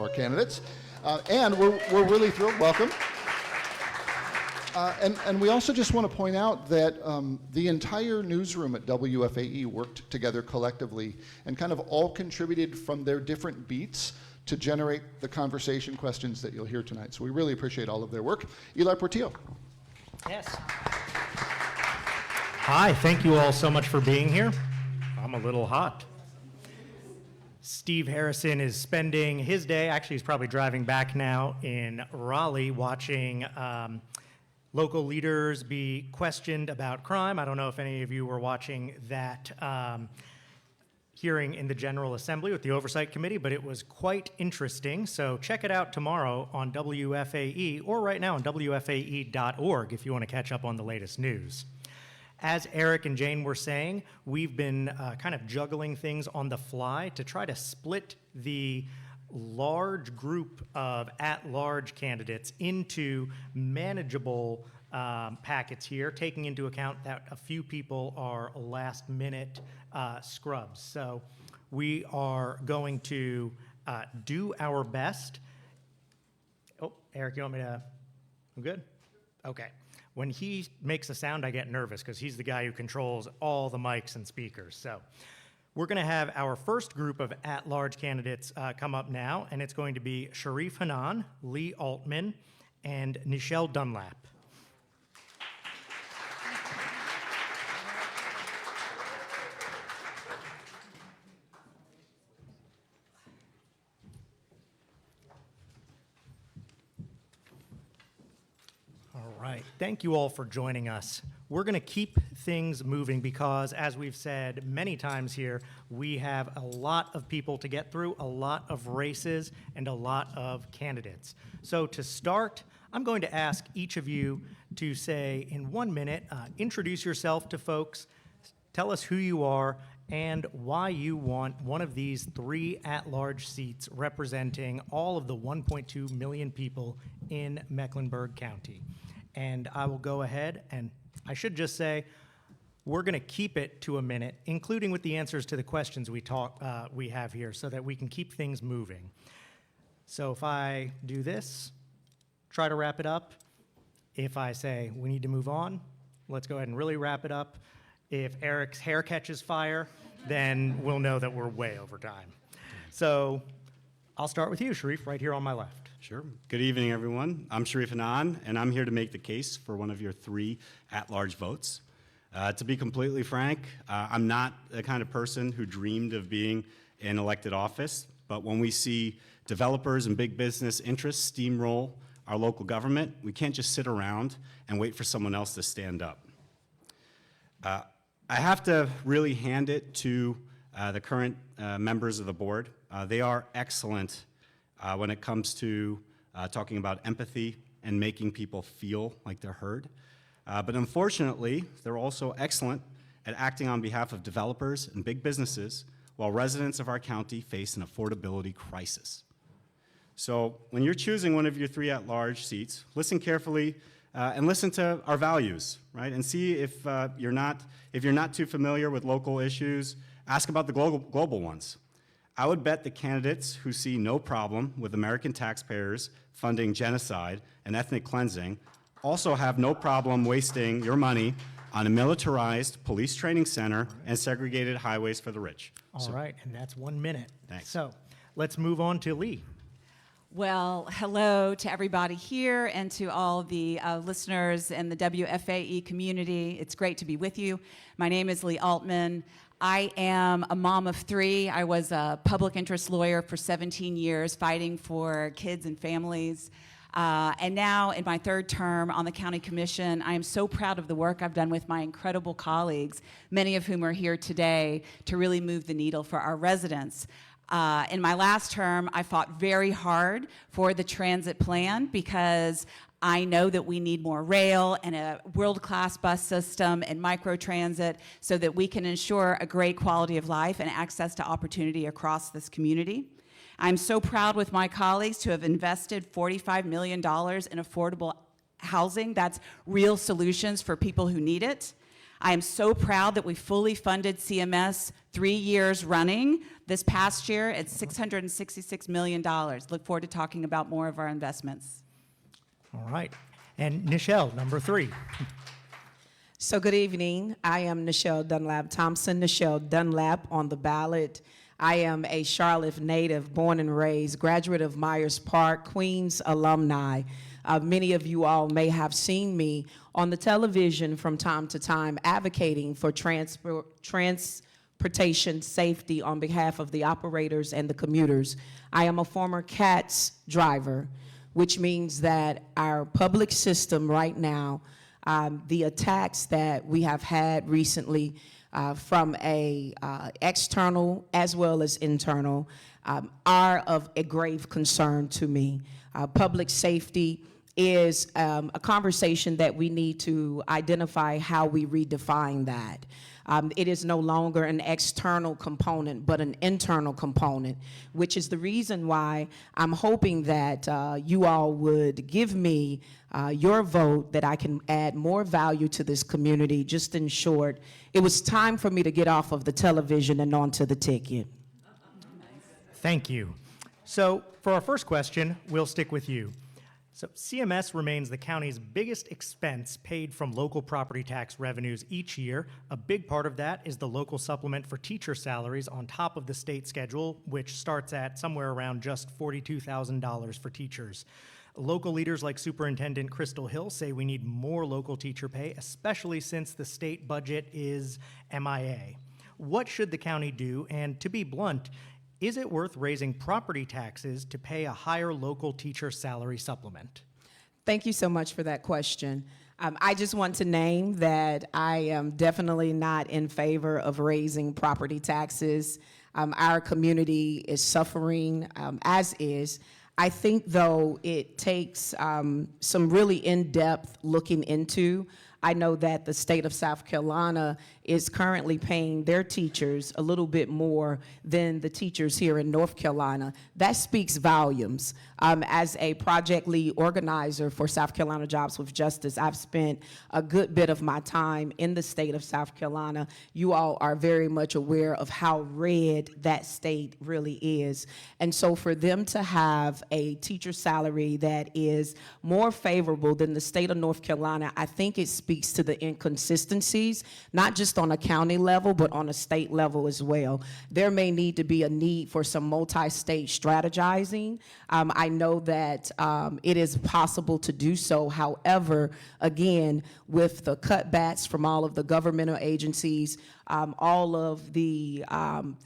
our candidates. And we're really thrilled. Welcome. And we also just want to point out that the entire newsroom at WFAE worked together collectively and kind of all contributed from their different beats to generate the conversation questions that you'll hear tonight. So we really appreciate all of their work. Eli Portillo. Yes. Hi, thank you all so much for being here. I'm a little hot. Steve Harrison is spending his day, actually he's probably driving back now, in Raleigh watching local leaders be questioned about crime. I don't know if any of you were watching that hearing in the General Assembly with the Oversight Committee, but it was quite interesting. So check it out tomorrow on WFAE or right now on WFAE.org if you want to catch up on the latest news. As Eric and Jane were saying, we've been kind of juggling things on the fly to try to split the large group of at-large candidates into manageable packets here, taking into account that a few people are last-minute scrubs. So we are going to do our best. Oh, Eric, you want me to? I'm good? Okay. When he makes a sound, I get nervous because he's the guy who controls all the mics and speakers. So we're going to have our first group of at-large candidates come up now, and it's going to be Sharif Hanan, Lee Altman, and Nichelle Dunlap. All right, thank you all for joining us. We're going to keep things moving because, as we've said many times here, we have a lot of people to get through, a lot of races, and a lot of candidates. So to start, I'm going to ask each of you to say, in 1 minute, introduce yourself to folks, tell us who you are, and why you want one of these 3 at-large seats representing all of the 1.2 million people in Mecklenburg County. And I will go ahead, and I should just say, we're going to keep it to 1 minute, including with the answers to the questions we have here, so that we can keep things moving. So if I do this, try to wrap it up. If I say we need to move on, let's go ahead and really wrap it up. If Eric's hair catches fire, then we'll know that we're way over time. So I'll start with you, Sharif, right here on my left. Sure. Good evening, everyone. I'm Sharif Hanan, and I'm here to make the case for one of your 3 at-large votes. To be completely frank, I'm not the kind of person who dreamed of being in elected office, but when we see developers and big business interests steamroll our local government, we can't just sit around and wait for someone else to stand up. I have to really hand it to the current members of the board. They are excellent when it comes to talking about empathy and making people feel like they're heard. But unfortunately, they're also excellent at acting on behalf of developers and big businesses while residents of our county face an affordability crisis. So when you're choosing one of your 3 at-large seats, listen carefully and listen to our values, right? And see if you're not too familiar with local issues, ask about the global ones. I would bet the candidates who see no problem with American taxpayers funding genocide and ethnic cleansing also have no problem wasting your money on a militarized police training center and segregated highways for the rich. All right, and that's 1 minute. Thanks. So let's move on to Lee. Well, hello to everybody here and to all the listeners in the WFAE community. It's great to be with you. My name is Lee Altman. I am a mom of 3. I was a public interest lawyer for 17 years fighting for kids and families. And now in my 3rd term on the county commission, I am so proud of the work I've done with my incredible colleagues, many of whom are here today, to really move the needle for our residents. In my last term, I fought very hard for the transit plan because I know that we need more rail and a world-class bus system and microtransit so that we can ensure a great quality of life and access to opportunity across this community. I'm so proud with my colleagues to have invested $45 million in affordable housing. That's real solutions for people who need it. I am so proud that we fully funded CMS 3 years running. This past year, it's $666 million. Look forward to talking about more of our investments. All right. And Nichelle, number 3. So good evening. I am Nichelle Dunlap Thompson, Nichelle Dunlap on the ballot. I am a Charlotte native, born and raised, graduate of Myers Park, Queens alumni. Many of you all may have seen me on the television from time to time advocating for transportation safety on behalf of the operators and the commuters. I am a former CATS driver, which means that our public system right now, the attacks that we have had recently from a external as well as internal are of a grave concern to me. Public safety is a conversation that we need to identify how we redefine that. It is no longer an external component, but an internal component, which is the reason why I'm hoping that you all would give me your vote, that I can add more value to this community. Just in short, it was time for me to get off of the television and onto the ticket. Thank you. So for our first question, we'll stick with you. So CMS remains the county's biggest expense paid from local property tax revenues each year. A big part of that is the local supplement for teacher salaries on top of the state schedule, which starts at somewhere around just $42,000 for teachers. Local leaders like Superintendent Crystal Hill say we need more local teacher pay, especially since the state budget is MIA. What should the county do? And to be blunt, is it worth raising property taxes to pay a higher local teacher salary supplement? Thank you so much for that question. I just want to name that I am definitely not in favor of raising property taxes. Our community is suffering, as is. I think, though, it takes some really in-depth looking into. I know that the state of South Carolina is currently paying their teachers a little bit more than the teachers here in North Carolina. That speaks volumes. As a project lead organizer for South Carolina Jobs with Justice, I've spent a good bit of my time in the state of South Carolina. You all are very much aware of how red that state really is. And so for them to have a teacher salary that is more favorable than the state of North Carolina, I think it speaks to the inconsistencies, not just on a county level, but on a state level as well. There may need to be a need for some multi-state strategizing. I know that it is possible to do so. However, again, with the cutbacks from all of the governmental agencies, all of the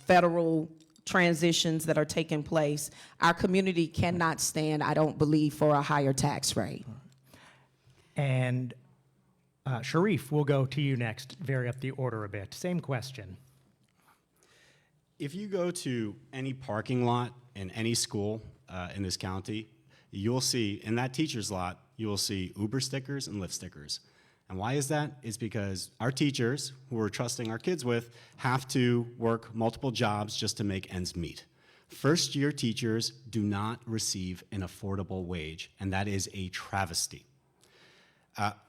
federal transitions that are taking place, our community cannot stand, I don't believe, for a higher tax rate. And Sharif, we'll go to you next. Vary up the order a bit. Same question. If you go to any parking lot in any school in this county, you'll see, in that teacher's lot, you will see Uber stickers and Lyft stickers. And why is that? It's because our teachers, who we're trusting our kids with, have to work multiple jobs just to make ends meet. First-year teachers do not receive an affordable wage, and that is a travesty.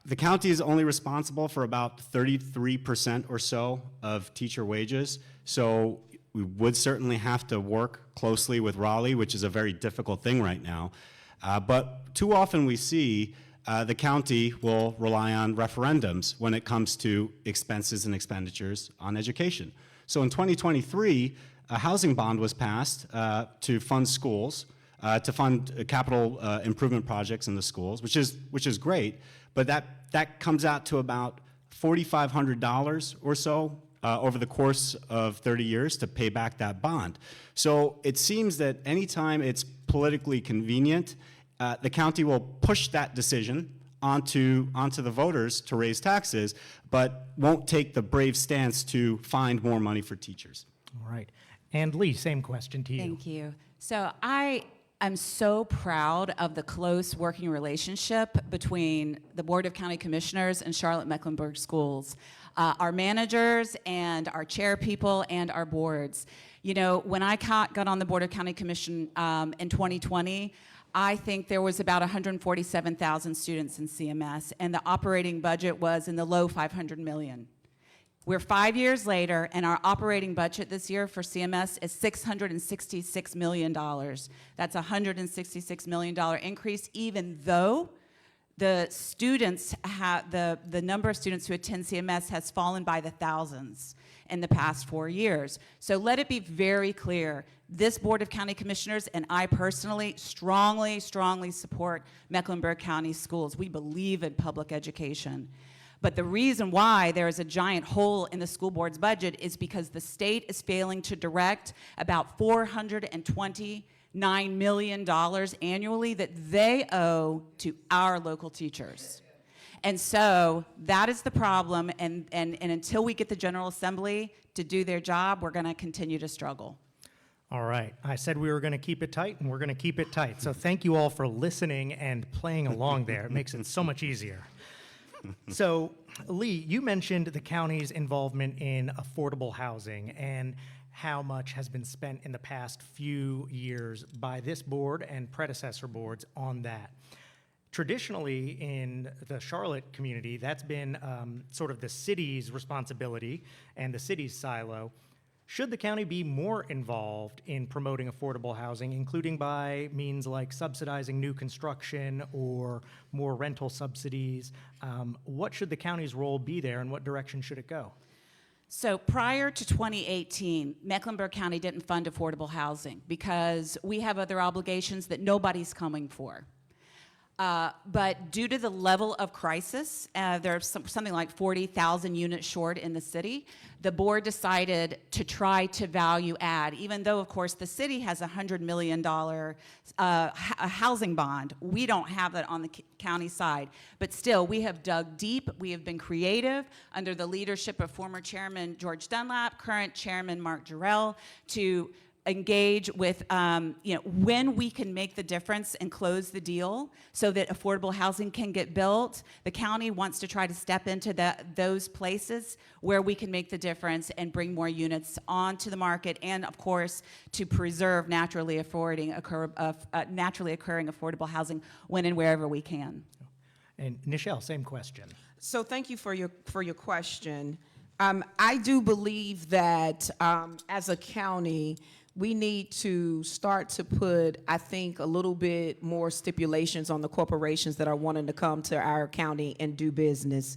The county is only responsible for about 33% or so of teacher wages, so we would certainly have to work closely with Raleigh, which is a very difficult thing right now. But too often we see the county will rely on referendums when it comes to expenses and expenditures on education. So in 2023, a housing bond was passed to fund schools, to fund capital improvement projects in the schools, which is great, but that comes out to about $4,500 or so over the course of 30 years to pay back that bond. So it seems that anytime it's politically convenient, the county will push that decision onto the voters to raise taxes, but won't take the brave stance to find more money for teachers. All right. And Lee, same question to you. Thank you. So I'm so proud of the close working relationship between the Board of County Commissioners and Charlotte-Mecklenburg schools, our managers and our chair people and our boards. You know, when I got on the Board of County Commission in 2020, I think there was about 147,000 students in CMS, and the operating budget was in the low 500 million. We're 5 years later, and our operating budget this year for CMS is $666 million. That's a $166 million increase, even though the students the number of students who attend CMS has fallen by the thousands in the past 4 years. So let it be very clear, this Board of County Commissioners and I personally strongly, strongly support Mecklenburg County schools. We believe in public education. But the reason why there is a giant hole in the school board's budget is because the state is failing to direct about $429 million annually that they owe to our local teachers. And so that is the problem, and until we get the General Assembly to do their job, we're going to continue to struggle. All right. I said we were going to keep it tight, and we're going to keep it tight. So thank you all for listening and playing along there. It makes it so much easier. So, Lee, you mentioned the county's involvement in affordable housing and how much has been spent in the past few years by this board and predecessor boards on that. Traditionally, in the Charlotte community, that's been sort of the city's responsibility and the city's silo. Should the county be more involved in promoting affordable housing, including by means like subsidizing new construction or more rental subsidies? What should the county's role be there, and what direction should it go? So prior to 2018, Mecklenburg County didn't fund affordable housing because we have other obligations that nobody's coming for. But due to the level of crisis, there's something like 40,000 units short in the city. The board decided to try to value add, even though, of course, the city has a $100 million a housing bond. We don't have that on the county side. But still, we have dug deep. We have been creative under the leadership of former Chairman George Dunlap, current Chairman Mark Jarrell, to engage with, when we can make the difference and close the deal so that affordable housing can get built. The county wants to try to step into those places where we can make the difference and bring more units onto the market, and of course, to preserve naturally occurring affordable housing when and wherever we can. And Nichelle, same question. So thank you for your question. I do believe that as a county, we need to start to put, I think, a little bit more stipulations on the corporations that are wanting to come to our county and do business.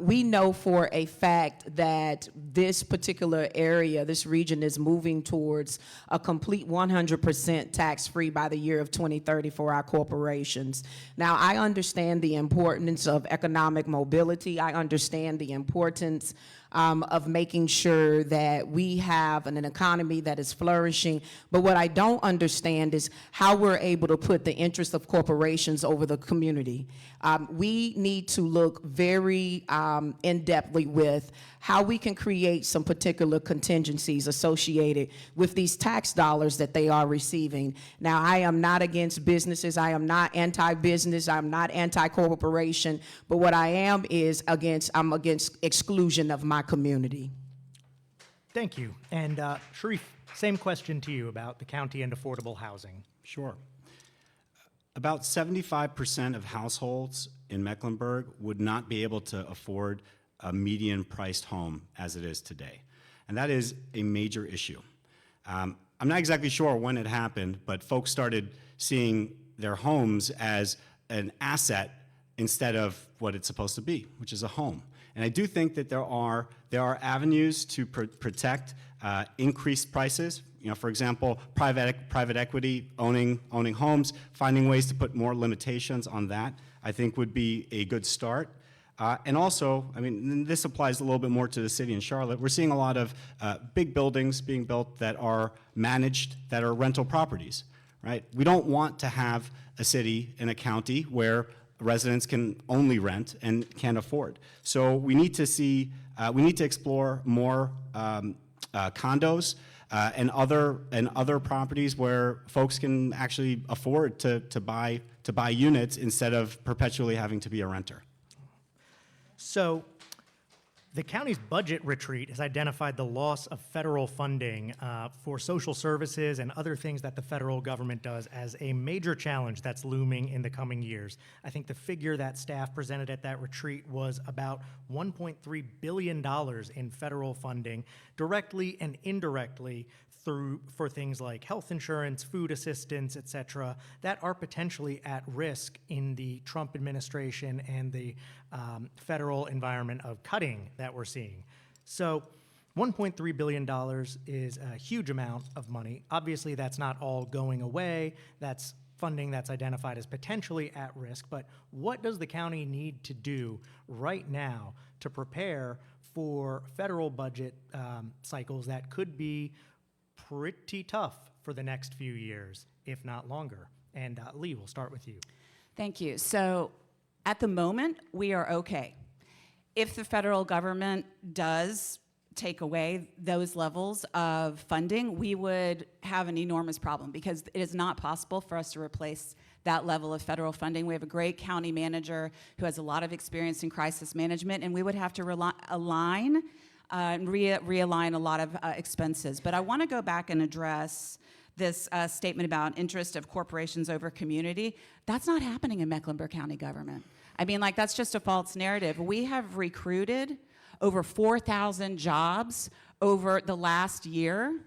We know for a fact that this particular area, this region, is moving towards a complete 100% tax-free by the year of 2030 for our corporations. Now, I understand the importance of economic mobility. I understand the importance of making sure that we have an economy that is flourishing. But what I don't understand is how we're able to put the interests of corporations over the community. We need to look very in-depthly with how we can create some particular contingencies associated with these tax dollars that they are receiving. Now, I am not against businesses. I am not anti-business. I'm not anti-corporation. But what I am is I'm against exclusion of my community. Thank you. And Sharif, same question to you about the county and affordable housing. Sure. About 75% of households in Mecklenburg would not be able to afford a median-priced home as it is today. And that is a major issue. I'm not exactly sure when it happened, but folks started seeing their homes as an asset instead of what it's supposed to be, which is a home. And I do think that there are avenues to protect increased prices. You know, for example, private equity owning homes, finding ways to put more limitations on that, I think would be a good start. And also, I mean, this applies a little bit more to the city in Charlotte. We're seeing a lot of big buildings being built that are managed, that are rental properties, right? We don't want to have a city in a county where residents can only rent and can't afford. So we need to explore more condos and other properties where folks can actually afford to buy units instead of perpetually having to be a renter. So The county's budget retreat has identified the loss of federal funding for social services and other things that the federal government does as a major challenge that's looming in the coming years. I think the figure that staff presented at that retreat was about $1.3 billion in federal funding, directly and indirectly for things like health insurance, food assistance, et cetera, that are potentially at risk in the Trump administration and the federal environment of cutting that we're seeing. So $1.3 billion is a huge amount of money. Obviously, that's not all going away. That's funding that's identified as potentially at risk. But what does the county need to do right now to prepare for federal budget cycles that could be pretty tough for the next few years, if not longer? And Lee, we'll start with you. Thank you. So at the moment, we are okay. If the federal government does take away those levels of funding, we would have an enormous problem because it is not possible for us to replace that level of federal funding. We have a great county manager who has a lot of experience in crisis management, and we would have to realign a lot of expenses. But I want to go back and address this statement about interest of corporations over community. That's not happening in Mecklenburg County government. I mean, like, that's just a false narrative. We have recruited over 4,000 jobs over the last year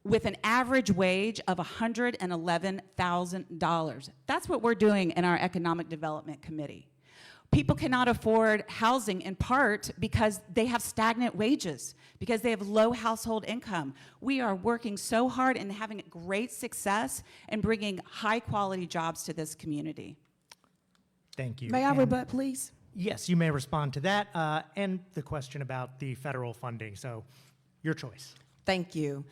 with an average wage of $111,000. That's what we're doing in our Economic Development Committee. People cannot afford housing in part because they have stagnant wages, because they have low household income. We are working so hard and having great success in bringing high-quality jobs to this community. Thank you. May I And- rebut, please? Yes, you may respond to that and the question about the federal funding. So your choice. Thank you.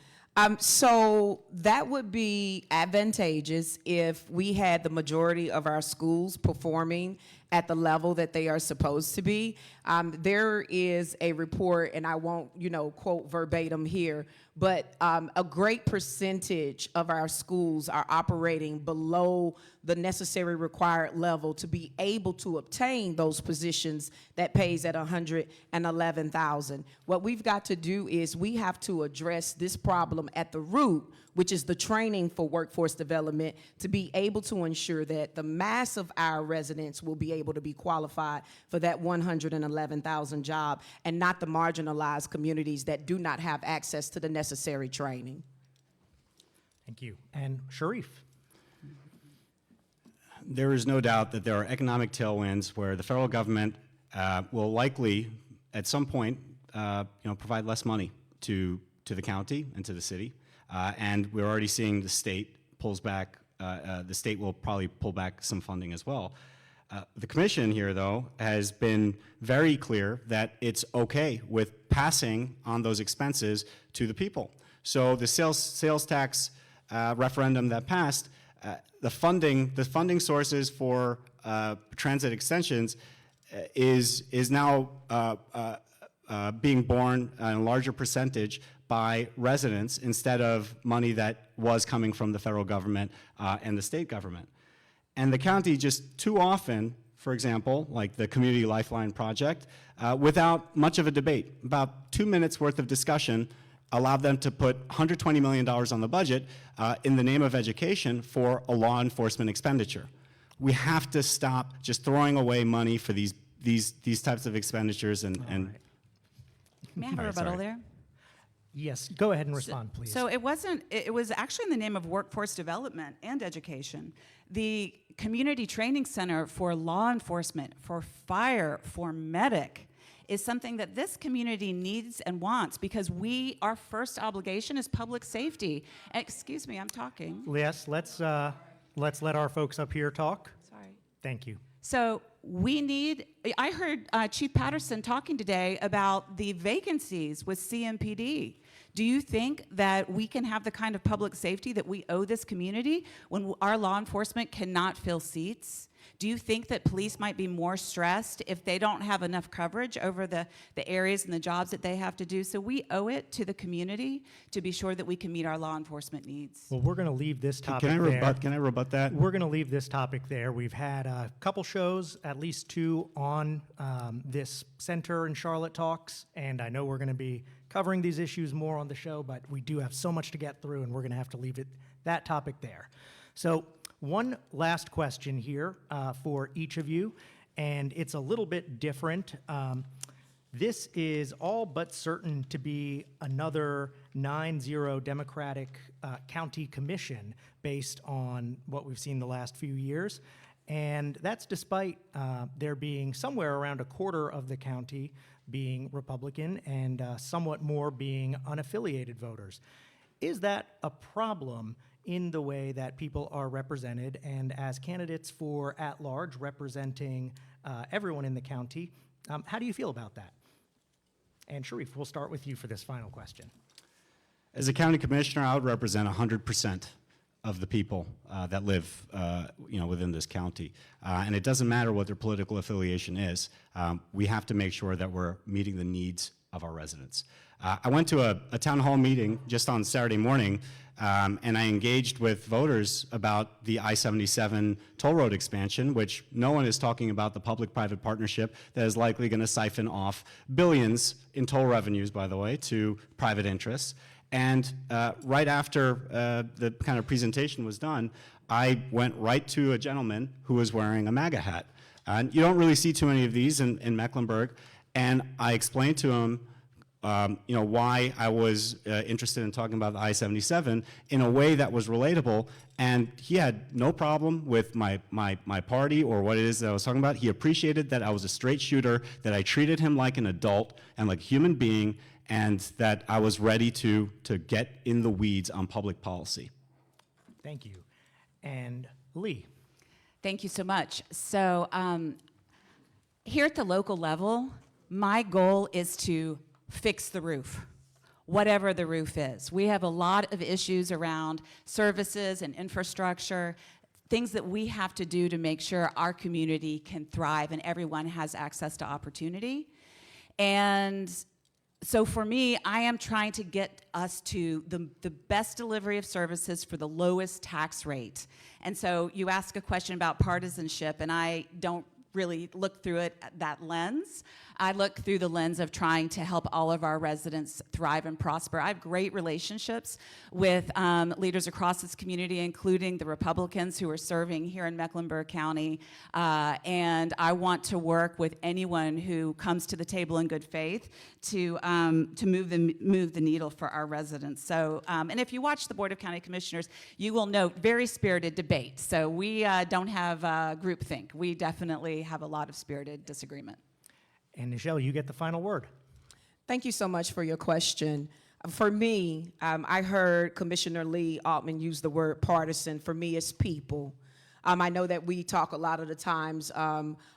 So that would be advantageous if we had the majority of our schools performing at the level that they are supposed to be. There is a report, and I won't, quote verbatim here, but a great percentage of our schools are operating below the necessary required level to be able to obtain those positions that pays at $111,000. What we've got to do is we have to address this problem at the root, which is the training for workforce development, to be able to ensure that the mass of our residents will be able to be qualified for that 111,000 job, and not the marginalized communities that do not have access to the necessary training. Thank you. And Sharif. There is no doubt that there are economic tailwinds where the federal government will likely, at some point, provide less money to the county and to the city. And we're already seeing the state pulls back. The state will probably pull back some funding as well. The commission here, though, has been very clear that it's okay with passing on those expenses to the people. So the sales tax referendum that passed, the funding sources for transit extensions is now being borne in a larger percentage by residents instead of money that was coming from the federal government and the state government. And the county just too often, for example, like the Community Lifeline Project, without much of a debate, about 2 minutes worth of discussion, allowed them to put $120 million on the budget in the name of education for a law enforcement expenditure. We have to stop just throwing away money for these types of expenditures and May I have a rebuttal there? Yes, go ahead and respond, please. So it was actually in the name of workforce development and education. The Community Training Center for law enforcement, for fire, for medic is something that this community needs and wants, because our first obligation is public safety. And, excuse me, I'm talking. Yes, let's let our folks up here talk. Sorry. Thank you. So I heard Chief Patterson talking today about the vacancies with CMPD. Do you think that we can have the kind of public safety that we owe this community when our law enforcement cannot fill seats? Do you think that police might be more stressed if they don't have enough coverage over the areas and the jobs that they have to do? So we owe it to the community to be sure that we can meet our law enforcement needs. Well, we're going to leave this topic Can I there. rebut? Can I rebut that? We're going to leave this topic there. We've had a couple shows, at least 2, on this center and Charlotte Talks, and I know we're going to be covering these issues more on the show, but we do have so much to get through, and we're going to have to leave that topic there. So one last question here for each of you, and it's a little bit different. This is all but certain to be another 9-0 Democratic county commission based on what we've seen the last few years. And that's despite there being somewhere around a quarter of the county being Republican and somewhat more being unaffiliated voters. Is that a problem in the way that people are represented? And as candidates for at-large representing everyone in the county, how do you feel about that? And Sharif, we'll start with you for this final question. As a county commissioner, I would represent 100% of the people that live within this county. And it doesn't matter what their political affiliation is. We have to make sure that we're meeting the needs of our residents. I went to a town hall meeting just on Saturday morning, and I engaged with voters about the I-77 toll road expansion, which no one is talking about the public-private partnership that is likely going to siphon off billions in toll revenues, by the way, to private interests. And right after the kind of presentation was done, I went right to a gentleman who was wearing a MAGA hat. And you don't really see too many of these in Mecklenburg. And I explained to him why I was interested in talking about the I-77 in a way that was relatable, and he had no problem with my party or what it is that I was talking about. He appreciated that I was a straight shooter, that I treated him like an adult and like a human being, and that I was ready to get in the weeds on public policy. Thank you. And Lee. Thank you so much. So here at the local level, my goal is to fix the roof, whatever the roof is. We have a lot of issues around services and infrastructure, things that we have to do to make sure our community can thrive and everyone has access to opportunity. And so for me, I am trying to get us to the best delivery of services for the lowest tax rate. And so you ask a question about partisanship, and I don't really look through it that lens. I look through the lens of trying to help all of our residents thrive and prosper. I have great relationships with leaders across this community, including the Republicans who are serving here in Mecklenburg County, and I want to work with anyone who comes to the table in good faith to move the needle for our residents. So, and if you watch the Board of County Commissioners, you will note very spirited debate. So we don't have groupthink. We definitely have a lot of spirited disagreement. And Nichelle, you get the final word. Thank you so much for your question. For me, I heard Commissioner Lee Altman use the word partisan. For me, it's people. I know that we talk a lot of the times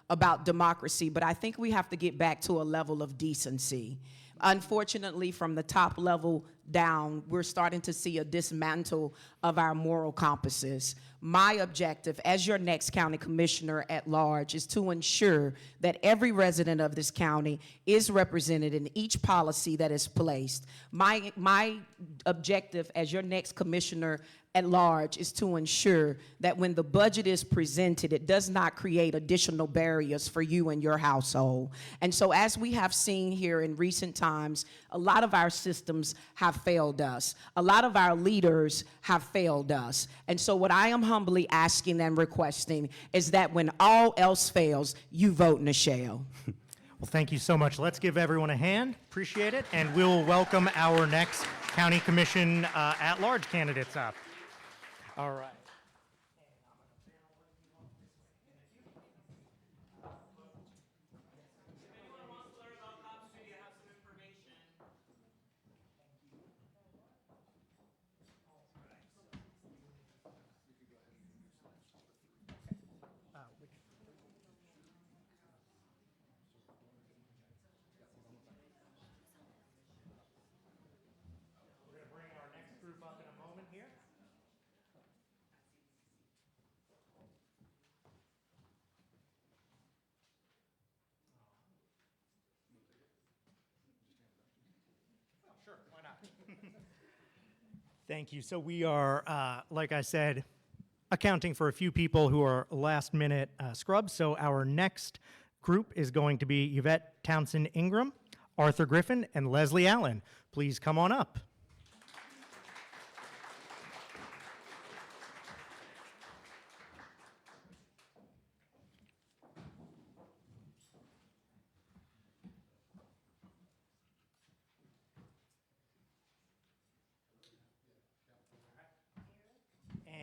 about democracy, but I think we have to get back to a level of decency. Unfortunately, from the top level down, we're starting to see a dismantle of our moral compasses. My objective as your next county commissioner at large is to ensure that every resident of this county is represented in each policy that is placed. My objective as your next commissioner at large is to ensure that when the budget is presented, it does not create additional barriers for you and your household. And so as we have seen here in recent times, a lot of our systems have failed us. A lot of our leaders have failed us. And so what I am humbly asking and requesting is that when all else fails, you vote Nichelle. Well, thank you so much. Let's give everyone a hand. Appreciate it. And we'll welcome our next County Commission at-large candidates up. All right. We're going to bring our next group up in a moment here. Thank you. So we are, like I said, accounting for a few people who are last-minute scrubs. So our next group is going to be Yvette Townsend Ingram, Arthur Griffin, and Leslie Allen. Please come on up.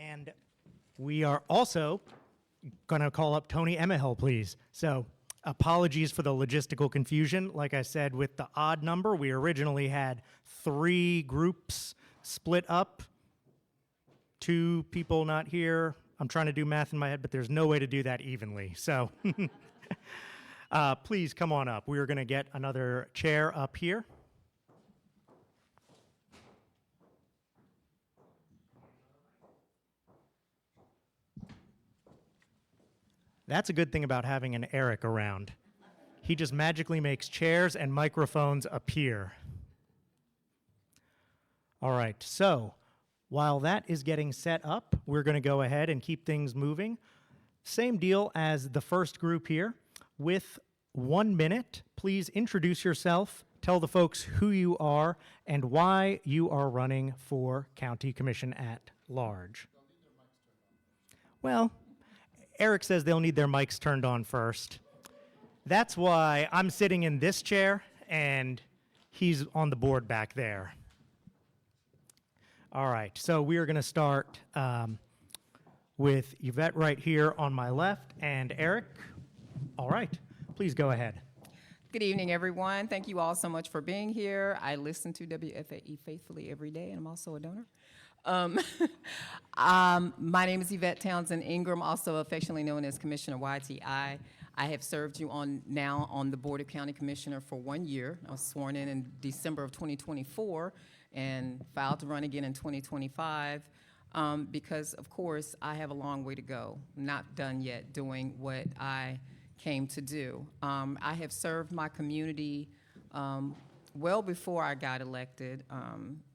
And we are also going to call up Tony Emahill, please. So apologies for the logistical confusion. Like I said, with the odd number, we originally had 3 groups split up, 2 people not here. I'm trying to do math in my head, but there's no way to do that evenly. So please come on up. We are going to get another chair up here. That's a good thing about having an Eric around. He just magically makes chairs and microphones appear. All right, so while that is getting set up, we're going to go ahead and keep things moving. Same deal as the first group here. With 1 minute, please introduce yourself, tell the folks who you are, and why you are running for County Commission at Large. Well, Eric says they'll need their mics turned on first. That's why I'm sitting in this chair and he's on the board back there. All right, so we are going to start with Yvette right here on my left and Eric. All right, please go ahead. Good evening, everyone. Thank you all so much for being here. I listen to WFAE faithfully every day, and I'm also a donor. My name is Yvette Townsend Ingram, also affectionately known as Commissioner YTI. I have served you now on the Board of County Commissioner for 1 year. I was sworn in December of 2024 and filed to run again in 2025 because, of course, I have a long way to go. I'm not done yet doing what I came to do. I have served my community well before I got elected.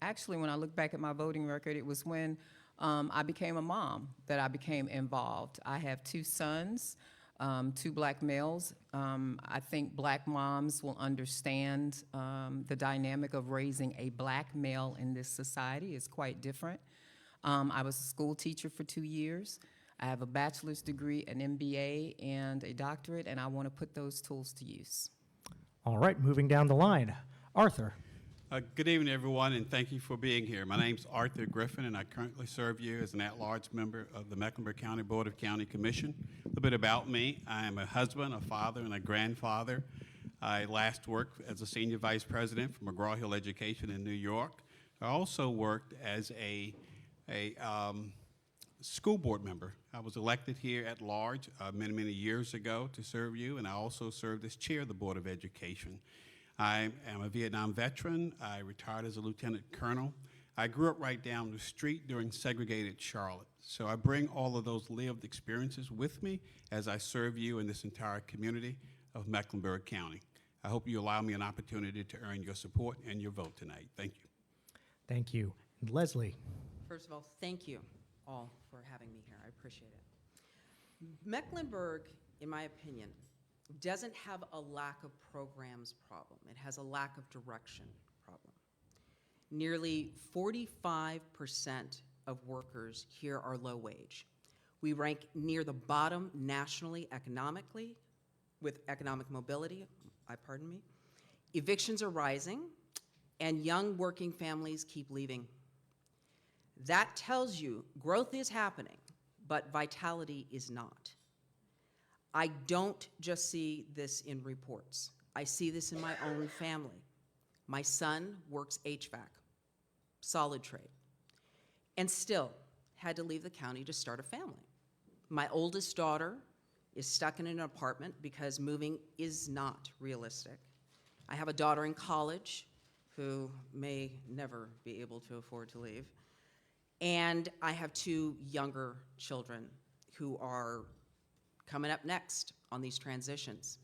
Actually, when I look back at my voting record, it was when I became a mom that I became involved. I have 2 sons, 2 black males. I think black moms will understand the dynamic of raising a black male in this society is quite different. I was a school teacher for 2 years. I have a bachelor's degree, an MBA, and a doctorate, and I want to put those tools to use. All right, moving down the line. Arthur. Good evening, everyone, and thank you for being here. My name's Arthur Griffin, and I currently serve you as an at-large member of the Mecklenburg County Board of County Commission. A little bit about me. I am a husband, a father, and a grandfather. I last worked as a senior vice president for McGraw-Hill Education in New York. I also worked as a school board member. I was elected here at large many, many years ago to serve you, and I also served as chair of the Board of Education. I am a Vietnam veteran. I retired as a lieutenant colonel. I grew up right down the street during segregated Charlotte. So I bring all of those lived experiences with me as I serve you in this entire community of Mecklenburg County. I hope you allow me an opportunity to earn your support and your vote tonight. Thank you. Thank you. And Leslie. First of all, thank you all for having me here. I appreciate it. Mecklenburg, in my opinion, doesn't have a lack of programs problem. It has a lack of direction problem. Nearly 45% of workers here are low wage. We rank near the bottom nationally economically with economic mobility, pardon me. Evictions are rising, and young working families keep leaving. That tells you growth is happening, but vitality is not. I don't just see this in reports. I see this in my own family. My son works HVAC, solid trade, and still had to leave the county to start a family. My oldest daughter is stuck in an apartment because moving is not realistic. I have a daughter in college who may never be able to afford to leave. And I have 2 younger children who are coming up next on these transitions.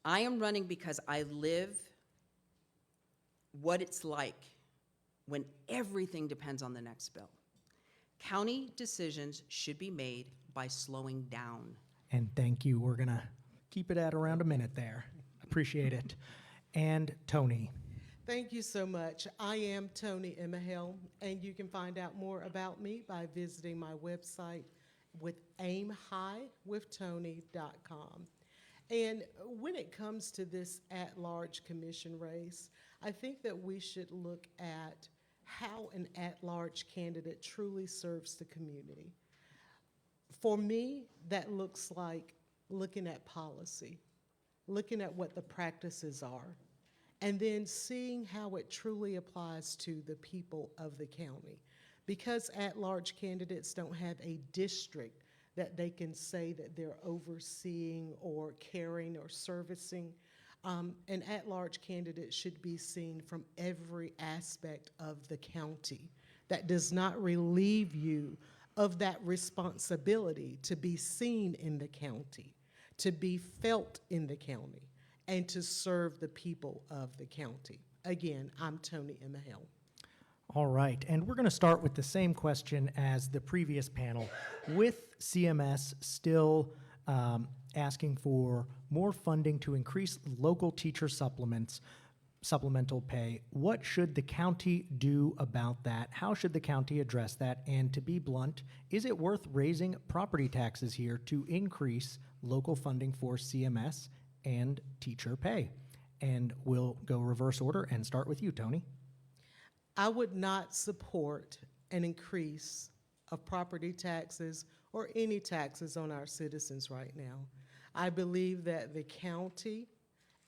I am running because I live what it's like when everything depends on the next bill. County decisions should be made by slowing down. And thank you. We're going to keep it at around a minute there. Appreciate it. And Tony. Thank you so much. I am Tony Emmahel, and you can find out more about me by visiting my website with aimhighwithtony.com. And when it comes to this at-large commission race, I think that we should look at how an at-large candidate truly serves the community. For me, that looks like looking at policy, looking at what the practices are, and then seeing how it truly applies to the people of the county. Because at-large candidates don't have a district that they can say that they're overseeing or caring or servicing, an at-large candidate should be seen from every aspect of the county. That does not relieve you of that responsibility to be seen in the county, to be felt in the county, and to serve the people of the county. Again, I'm Tony Emmahel. All right, and we're going to start with the same question as the previous panel. With CMS still asking for more funding to increase local teacher supplemental pay, what should the county do about that? How should the county address that? And to be blunt, is it worth raising property taxes here to increase local funding for CMS and teacher pay? And we'll go reverse order and start with you, Tony. I would not support an increase of property taxes or any taxes on our citizens right now. I believe that the county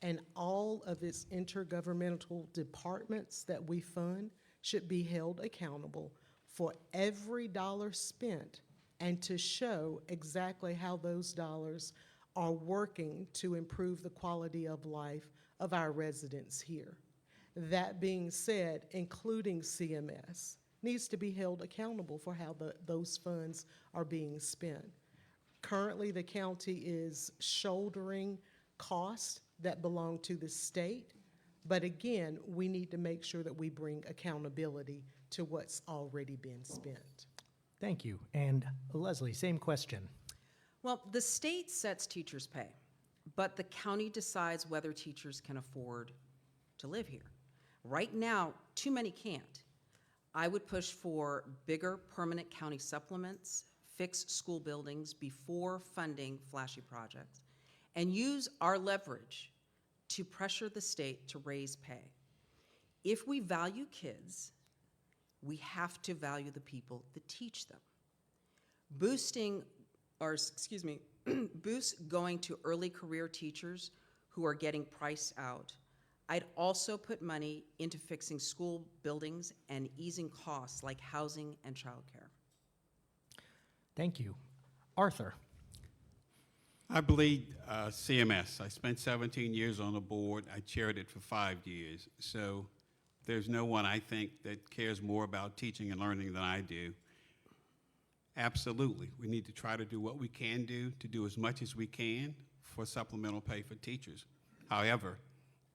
and all of its intergovernmental departments that we fund should be held accountable for every dollar spent and to show exactly how those dollars are working to improve the quality of life of our residents here. That being said, including CMS needs to be held accountable for how those funds are being spent. Currently, the county is shouldering costs that belong to the state, but again, we need to make sure that we bring accountability to what's already been spent. Thank you. And Leslie, same question. Well, the state sets teachers' pay, but the county decides whether teachers can afford to live here. Right now, too many can't. I would push for bigger permanent county supplements, fix school buildings before funding flashy projects, and use our leverage to pressure the state to raise pay. If we value kids, we have to value the people that teach them. Boost going to early career teachers who are getting priced out. I'd also put money into fixing school buildings and easing costs like housing and childcare. Thank you. Arthur. I bleed CMS. I spent 17 years on the board. I chaired it for 5 years. So there's no one, I think, that cares more about teaching and learning than I do. Absolutely. We need to try to do what we can do to do as much as we can for supplemental pay for teachers. However,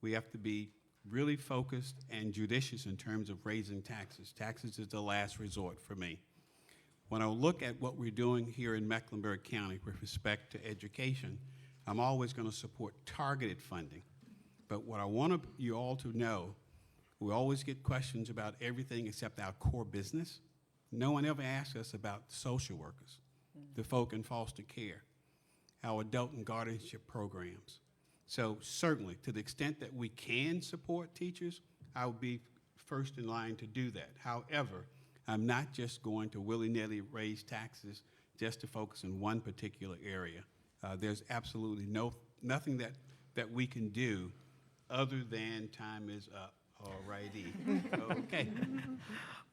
we have to be really focused and judicious in terms of raising taxes. Taxes is the last resort for me. When I look at what we're doing here in Mecklenburg County with respect to education, I'm always going to support targeted funding. But what I want you all to know, we always get questions about everything except our core business. No one ever asks us about social workers, the folk in foster care, our adult and guardianship programs. So certainly, to the extent that we can support teachers, I will be first in line to do that. However, I'm not just going to willy-nilly raise taxes just to focus in one particular area. There's absolutely nothing that we can do other than time is up. All righty. Okay.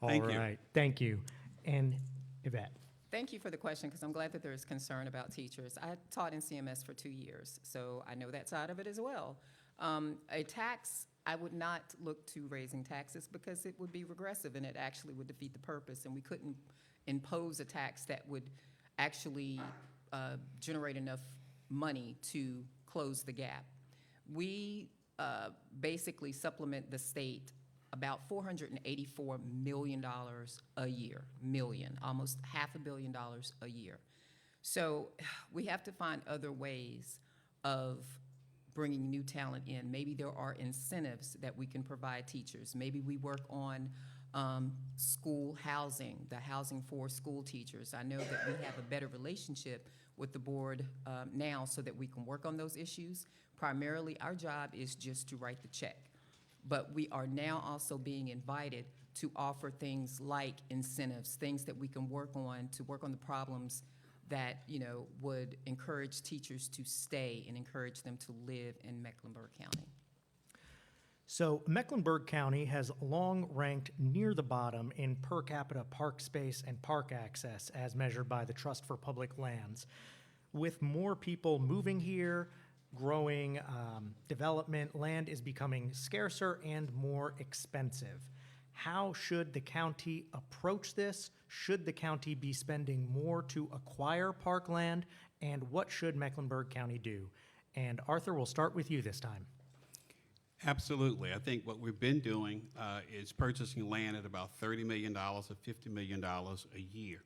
Thank you. All right. Thank you. And Yvette. Thank you for the question, because I'm glad that there is concern about teachers. I taught in CMS for 2 years, so I know that side of it as well. A tax, I would not look to raising taxes because it would be regressive and it actually would defeat the purpose, and we couldn't impose a tax that would actually generate enough money to close the gap. We basically supplement the state about $484 million a year, almost $500 million a year. So we have to find other ways of bringing new talent in. Maybe there are incentives that we can provide teachers. Maybe we work on school housing, the housing for school teachers. I know that we have a better relationship with the board now so that we can work on those issues. Primarily, our job is just to write the check. But we are now also being invited to offer things like incentives, things that we can work on to work on the problems that, you know, would encourage teachers to stay and encourage them to live in Mecklenburg County. So Mecklenburg County has long ranked near the bottom in per capita park space and park access as measured by the Trust for Public Lands. With more people moving here, growing development, land is becoming scarcer and more expensive. How should the county approach this? Should the county be spending more to acquire parkland? And what should Mecklenburg County do? And Arthur, we'll start with you this time. Absolutely. I think what we've been doing is purchasing land at about $30 million or $50 million a year.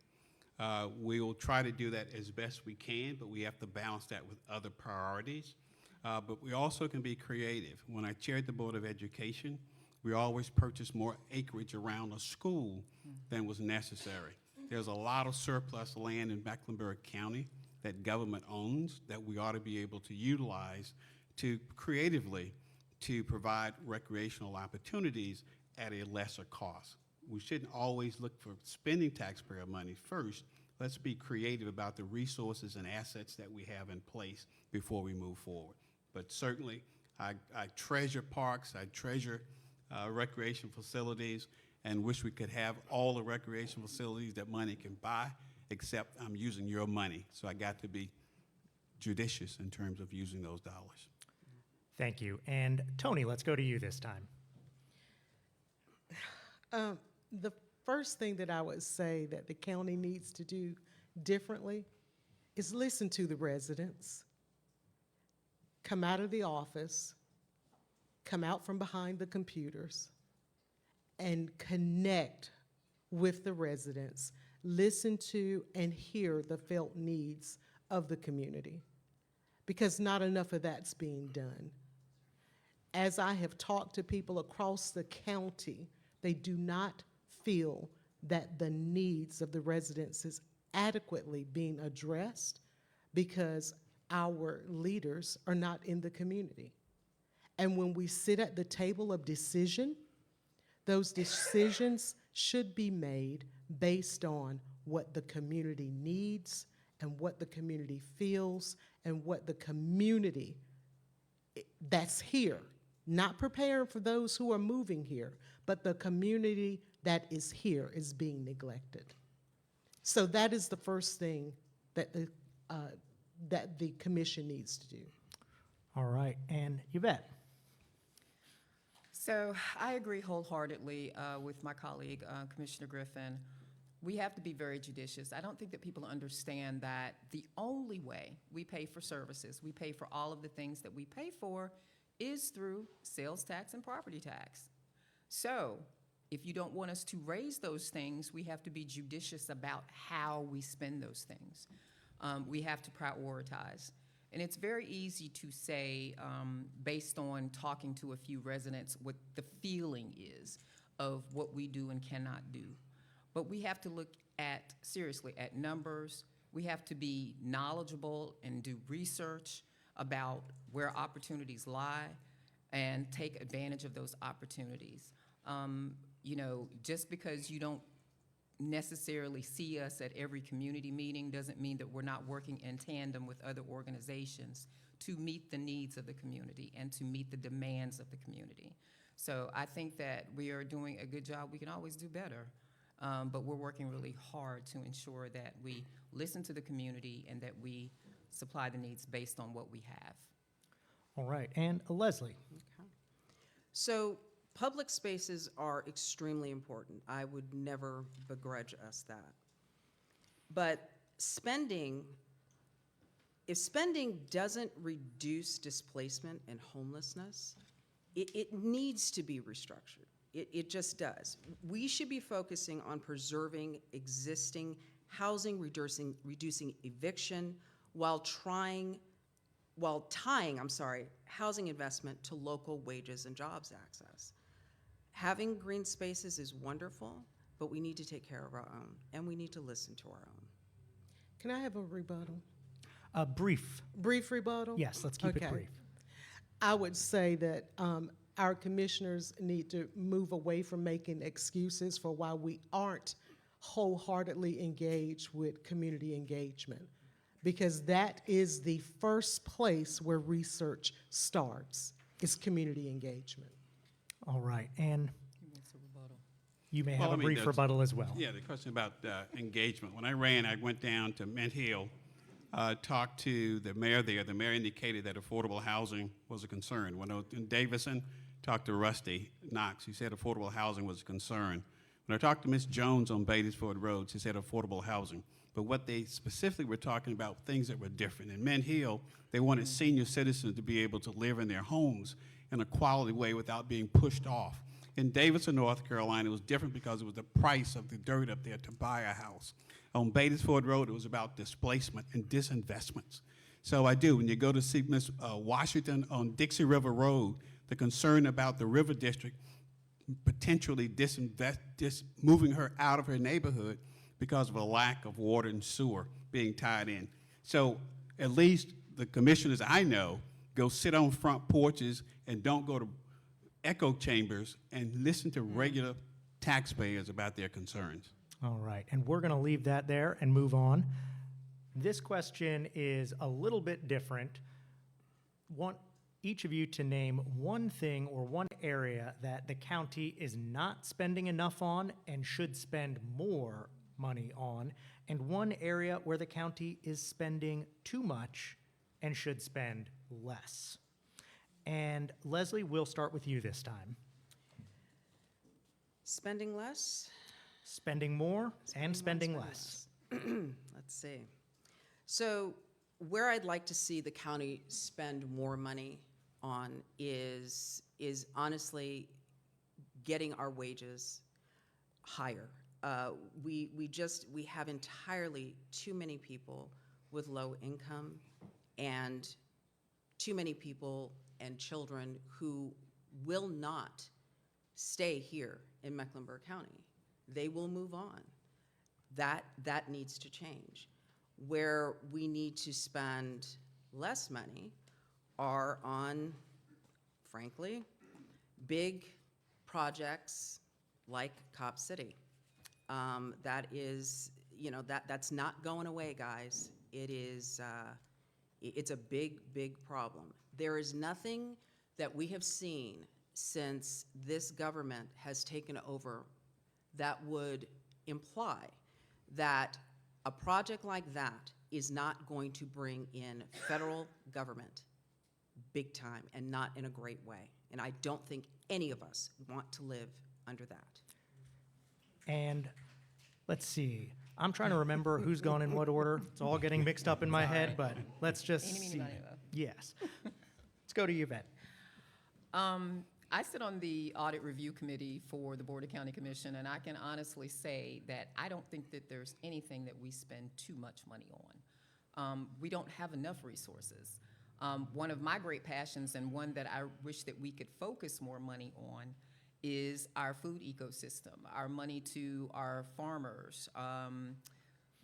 We'll try to do that as best we can, but we have to balance that with other priorities. But we also can be creative. When I chaired the Board of Education, we always purchased more acreage around a school than was necessary. There's a lot of surplus land in Mecklenburg County that government owns that we ought to be able to utilize to creatively to provide recreational opportunities at a lesser cost. We shouldn't always look for spending taxpayer money first. Let's be creative about the resources and assets that we have in place before we move forward. But certainly, I treasure parks, I treasure recreation facilities, and wish we could have all the recreation facilities that money can buy, except I'm using your money. So I got to be judicious in terms of using those dollars. Thank you. And Tony, let's go to you this time. The first thing that I would say that the county needs to do differently is listen to the residents, come out of the office, come out from behind the computers, and connect with the residents, listen to and hear the felt needs of the community, because not enough of that's being done. As I have talked to people across the county, they do not feel that the needs of the residents is adequately being addressed because our leaders are not in the community. And when we sit at the table of decision, those decisions should be made based on what the community needs and what the community feels and what the community that's here, not preparing for those who are moving here, but the community that is here is being neglected. So that is the first thing that the commission needs to do. All right. And Yvette. So I agree wholeheartedly with my colleague, Commissioner Griffin. We have to be very judicious. I don't think that people understand that the only way we pay for services, we pay for all of the things that we pay for, is through sales tax and property tax. So if you don't want us to raise those things, we have to be judicious about how we spend those things. We have to prioritize. And it's very easy to say, based on talking to a few residents, what the feeling is of what we do and cannot do. But we have to look at, seriously, at numbers. We have to be knowledgeable and do research about where opportunities lie and take advantage of those opportunities. You know, just because you don't necessarily see us at every community meeting doesn't mean that we're not working in tandem with other organizations to meet the needs of the community and to meet the demands of the community. So I think that we are doing a good job. We can always do better, but we're working really hard to ensure that we listen to the community and that we supply the needs based on what we have. All right. And Leslie. Okay. So public spaces are extremely important. I would never begrudge us that. But spending, if spending doesn't reduce displacement and homelessness, it needs to be restructured. It just does. We should be focusing on preserving existing housing, reducing eviction, while tying, housing investment to local wages and jobs access. Having green spaces is wonderful, but we need to take care of our own, and we need to listen to our own. Can I have a rebuttal? Brief. Brief rebuttal? Yes, let's keep it brief. I would say that our commissioners need to move away from making excuses for why we aren't wholeheartedly engaged with community engagement, because that is the first place where research starts, is community engagement. All right, and you may Well, have a brief rebuttal as well. Yeah, the question about engagement. When I ran, I went down to Mint Hill, talked to the mayor there. The mayor indicated that affordable housing was a concern. When I was in Davison, talked to Rusty Knox. He said affordable housing was a concern. When I talked to Ms. Jones on Beatty'sford Road, she said affordable housing. But what they specifically were talking about, things that were different. In Mint Hill, they wanted senior citizens to be able to live in their homes in a quality way without being pushed off. In Davison, North Carolina, it was different because it was the price of the dirt up there to buy a house. On Beatty'sford Road, it was about displacement and disinvestments. So I do, when you go to see Ms. Washington on Dixie River Road, the concern about the River District potentially moving her out of her neighborhood because of a lack of water and sewer being tied in. So at least the commissioners I know go sit on front porches and don't go to echo chambers and listen to regular taxpayers about their concerns. All right, and we're going to leave that there and move on. This question is a little bit different. Want each of you to name one thing or one area that the county is not spending enough on and should spend more money on, and one area where the county is spending too much and should spend less. And Leslie, we'll start with you this time. Spending less? Spending more and spending less. Let's see. So where I'd like to see the county spend more money on is honestly getting our wages higher. We have entirely too many people with low income and too many people and children who will not stay here in Mecklenburg County. They will move on. That needs to change. Where we need to spend less money are on, frankly, big projects like Cop City. That is, that's not going away, guys. It's a big, big problem. There is nothing that we have seen since this government has taken over that would imply that a project like that is not going to bring in federal government big time and not in a great way. And I don't think any of us want to live under that. And let's see. I'm trying to remember who's gone in what order. It's all getting mixed up in my head, but let's just see. Yes. Let's go to Yvette. I sit on the Audit Review Committee for the Board of County Commission, and I can honestly say that I don't think that there's anything that we spend too much money on. We don't have enough resources. One of my great passions, and one that I wish that we could focus more money on, is our food ecosystem, our money to our farmers,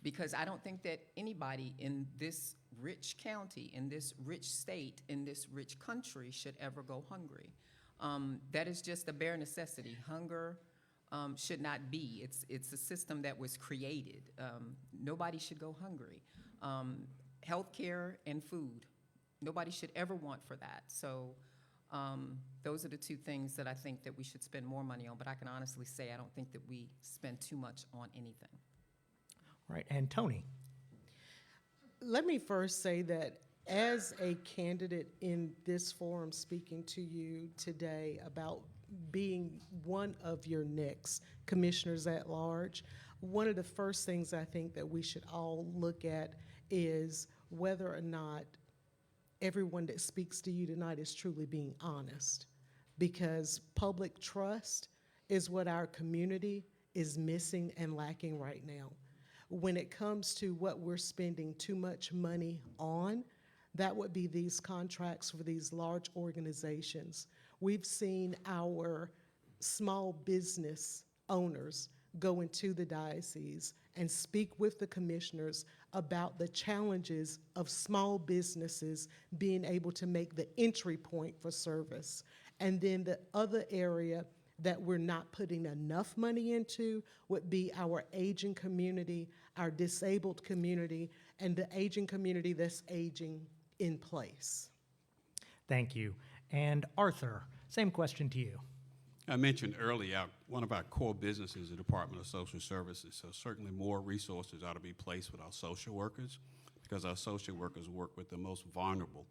because I don't think that anybody in this rich county, in this rich state, in this rich country should ever go hungry. That is just a bare necessity. Hunger should not be. It's a system that was created. Nobody should go hungry. Healthcare and food, nobody should ever want for that. So those are the two things that I think that we should spend more money on, but I can honestly say I don't think that we spend too much on anything. All right, and Tony. Let me first say that as a candidate in this forum speaking to you today about being one of your next commissioners at large, one of the first things I think that we should all look at is whether or not everyone that speaks to you tonight is truly being honest, because public trust is what our community is missing and lacking right now. When it comes to what we're spending too much money on, that would be these contracts for these large organizations. We've seen our small business owners go into the diocese and speak with the commissioners about the challenges of small businesses being able to make the entry point for service. And then the other area that we're not putting enough money into would be our aging community, our disabled community, and the aging community that's aging in place. Thank you. And Arthur, same question to you. I mentioned earlier, one of our core businesses is the Department of Social Services, so certainly more resources ought to be placed with our social workers, because our social workers work with the most vulnerable,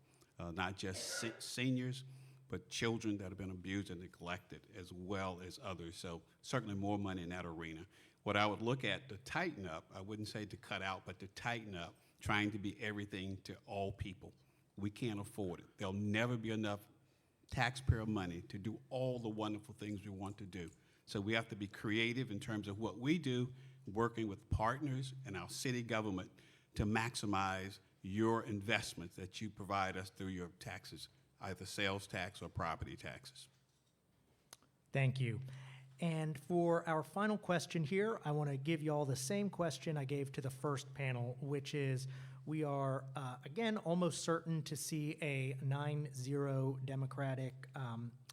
not just seniors, but children that have been abused and neglected, as well as others. So certainly more money in that arena. What I would look at to tighten up, I wouldn't say to cut out, but to tighten up, trying to be everything to all people. We can't afford it. There'll never be enough taxpayer money to do all the wonderful things we want to do. So we have to be creative in terms of what we do, working with partners and our city government to maximize your investments that you provide us through your taxes, either sales tax or property taxes. Thank you. And for our final question here, I want to give you all the same question I gave to the first panel, which is, we are, again, almost certain to see a 9-0 Democratic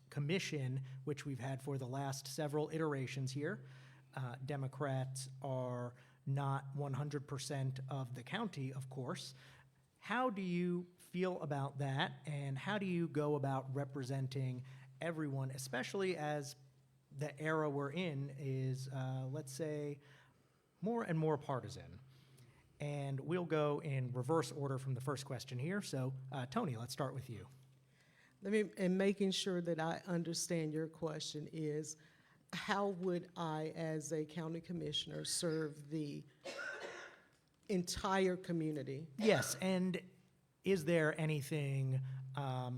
commission, which we've had for the last several iterations here. Democrats are not 100% of the county, of course. How do you feel about that, and how do you go about representing everyone, especially as the era we're in is, let's say, more and more partisan? And we'll go in reverse order from the first question here. So, Tony, let's start with you. And making sure that I understand your question is, how would I, as a county commissioner, serve the entire community? Yes, and is there anything, I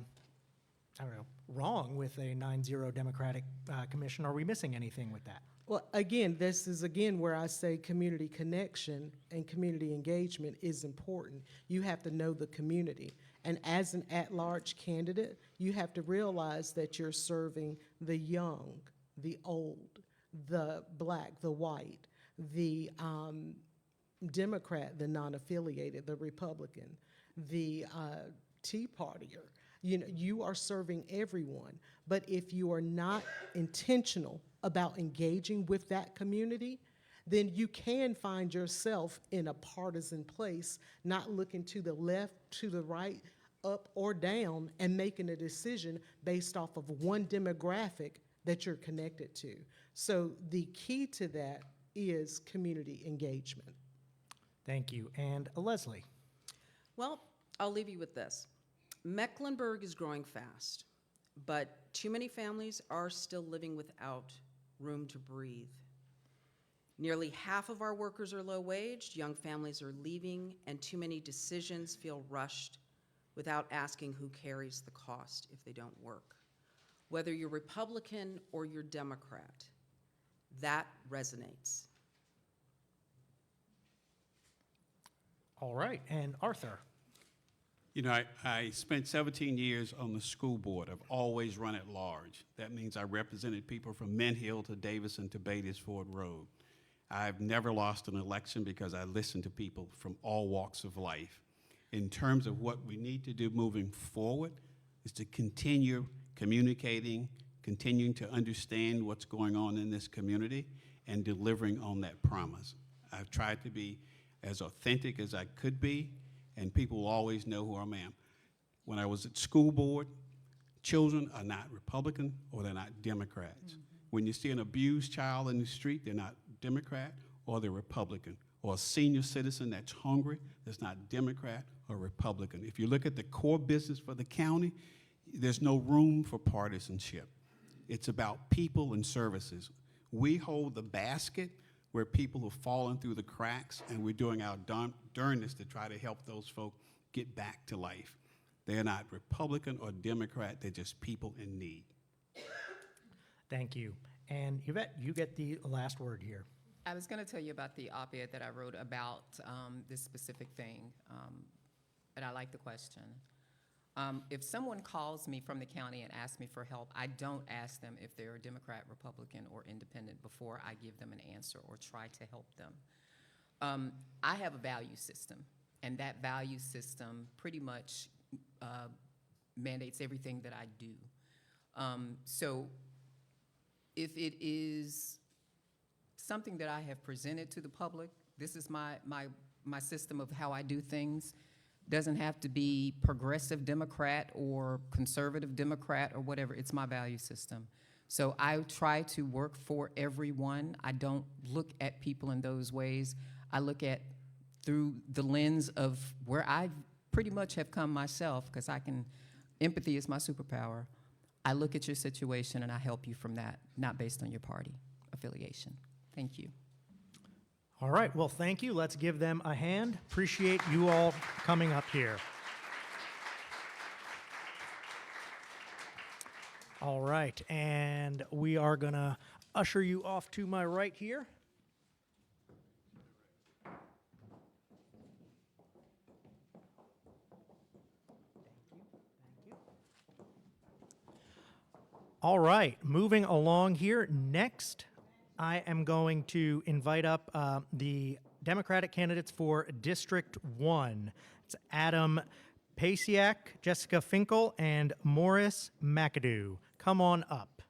don't know, wrong with a 9-0 Democratic commission? Are we missing anything with that? Well, again, this is again where I say community connection and community engagement is important. You have to know the community. And as an at-large candidate, you have to realize that you're serving the young, the old, the black, the white, the Democrat, the non-affiliated, the Republican, the Tea Partier. You know, you are serving everyone. But if you are not intentional about engaging with that community, then you can find yourself in a partisan place, not looking to the left, to the right, up or down, and making a decision based off of one demographic that you're connected to. So the key to that is community engagement. Thank you. And Leslie. Well, I'll leave you with this. Mecklenburg is growing fast, but too many families are still living without room to breathe. Nearly half of our workers are low-waged, young families are leaving, and too many decisions feel rushed without asking who carries the cost if they don't work. Whether you're Republican or you're Democrat, that resonates. All right. And Arthur. You know, I spent 17 years on the school board. I've always run at large. That means I represented people from Mint Hill to Davison to Beatties Ford Road. I've never lost an election because I listen to people from all walks of life. In terms of what we need to do moving forward is to continue communicating, continuing to understand what's going on in this community, and delivering on that promise. I've tried to be as authentic as I could be, and people will always know who I am. When I was at school board, children are not Republican or they're not Democrats. Mm-hmm. When you see an abused child in the street, they're not Democrat or they're Republican. Or a senior citizen that's hungry, that's not Democrat or Republican. If you look at the core business for the county, there's no room for partisanship. It's about people and services. We hold the basket where people have fallen through the cracks, and we're doing our darndest to try to help those folk get back to life. They're not Republican or Democrat, they're just people in need. Thank you. And Yvette, you get the last word here. I was going to tell you about the op-ed that I wrote about this specific thing, but I like the question. If someone calls me from the county and asks me for help, I don't ask them if they're a Democrat, Republican, or independent before I give them an answer or try to help them. I have a value system, and that value system pretty much mandates everything that I do. So if it is something that I have presented to the public, this is my system of how I do things. Doesn't have to be progressive Democrat or conservative Democrat or whatever. It's my value system. So I try to work for everyone. I don't look at people in those ways. I look at through the lens of where I pretty much have come myself, because empathy is my superpower. I look at your situation and I help you from that, not based on your party affiliation. Thank you. All right, well, thank you. Let's give them a hand. Appreciate you all coming up here. All right, and we are going to usher you off to my right here. All right, moving along here. Next, I am going to invite up the Democratic candidates for District 1. It's Adam Pasiak, Jessica Finkel, and Morris McAdoo. Come on up.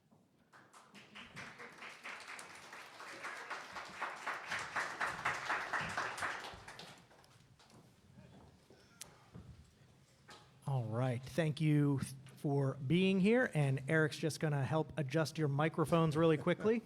All right, thank you for being here, and Eric's just going to help adjust your microphones really quickly.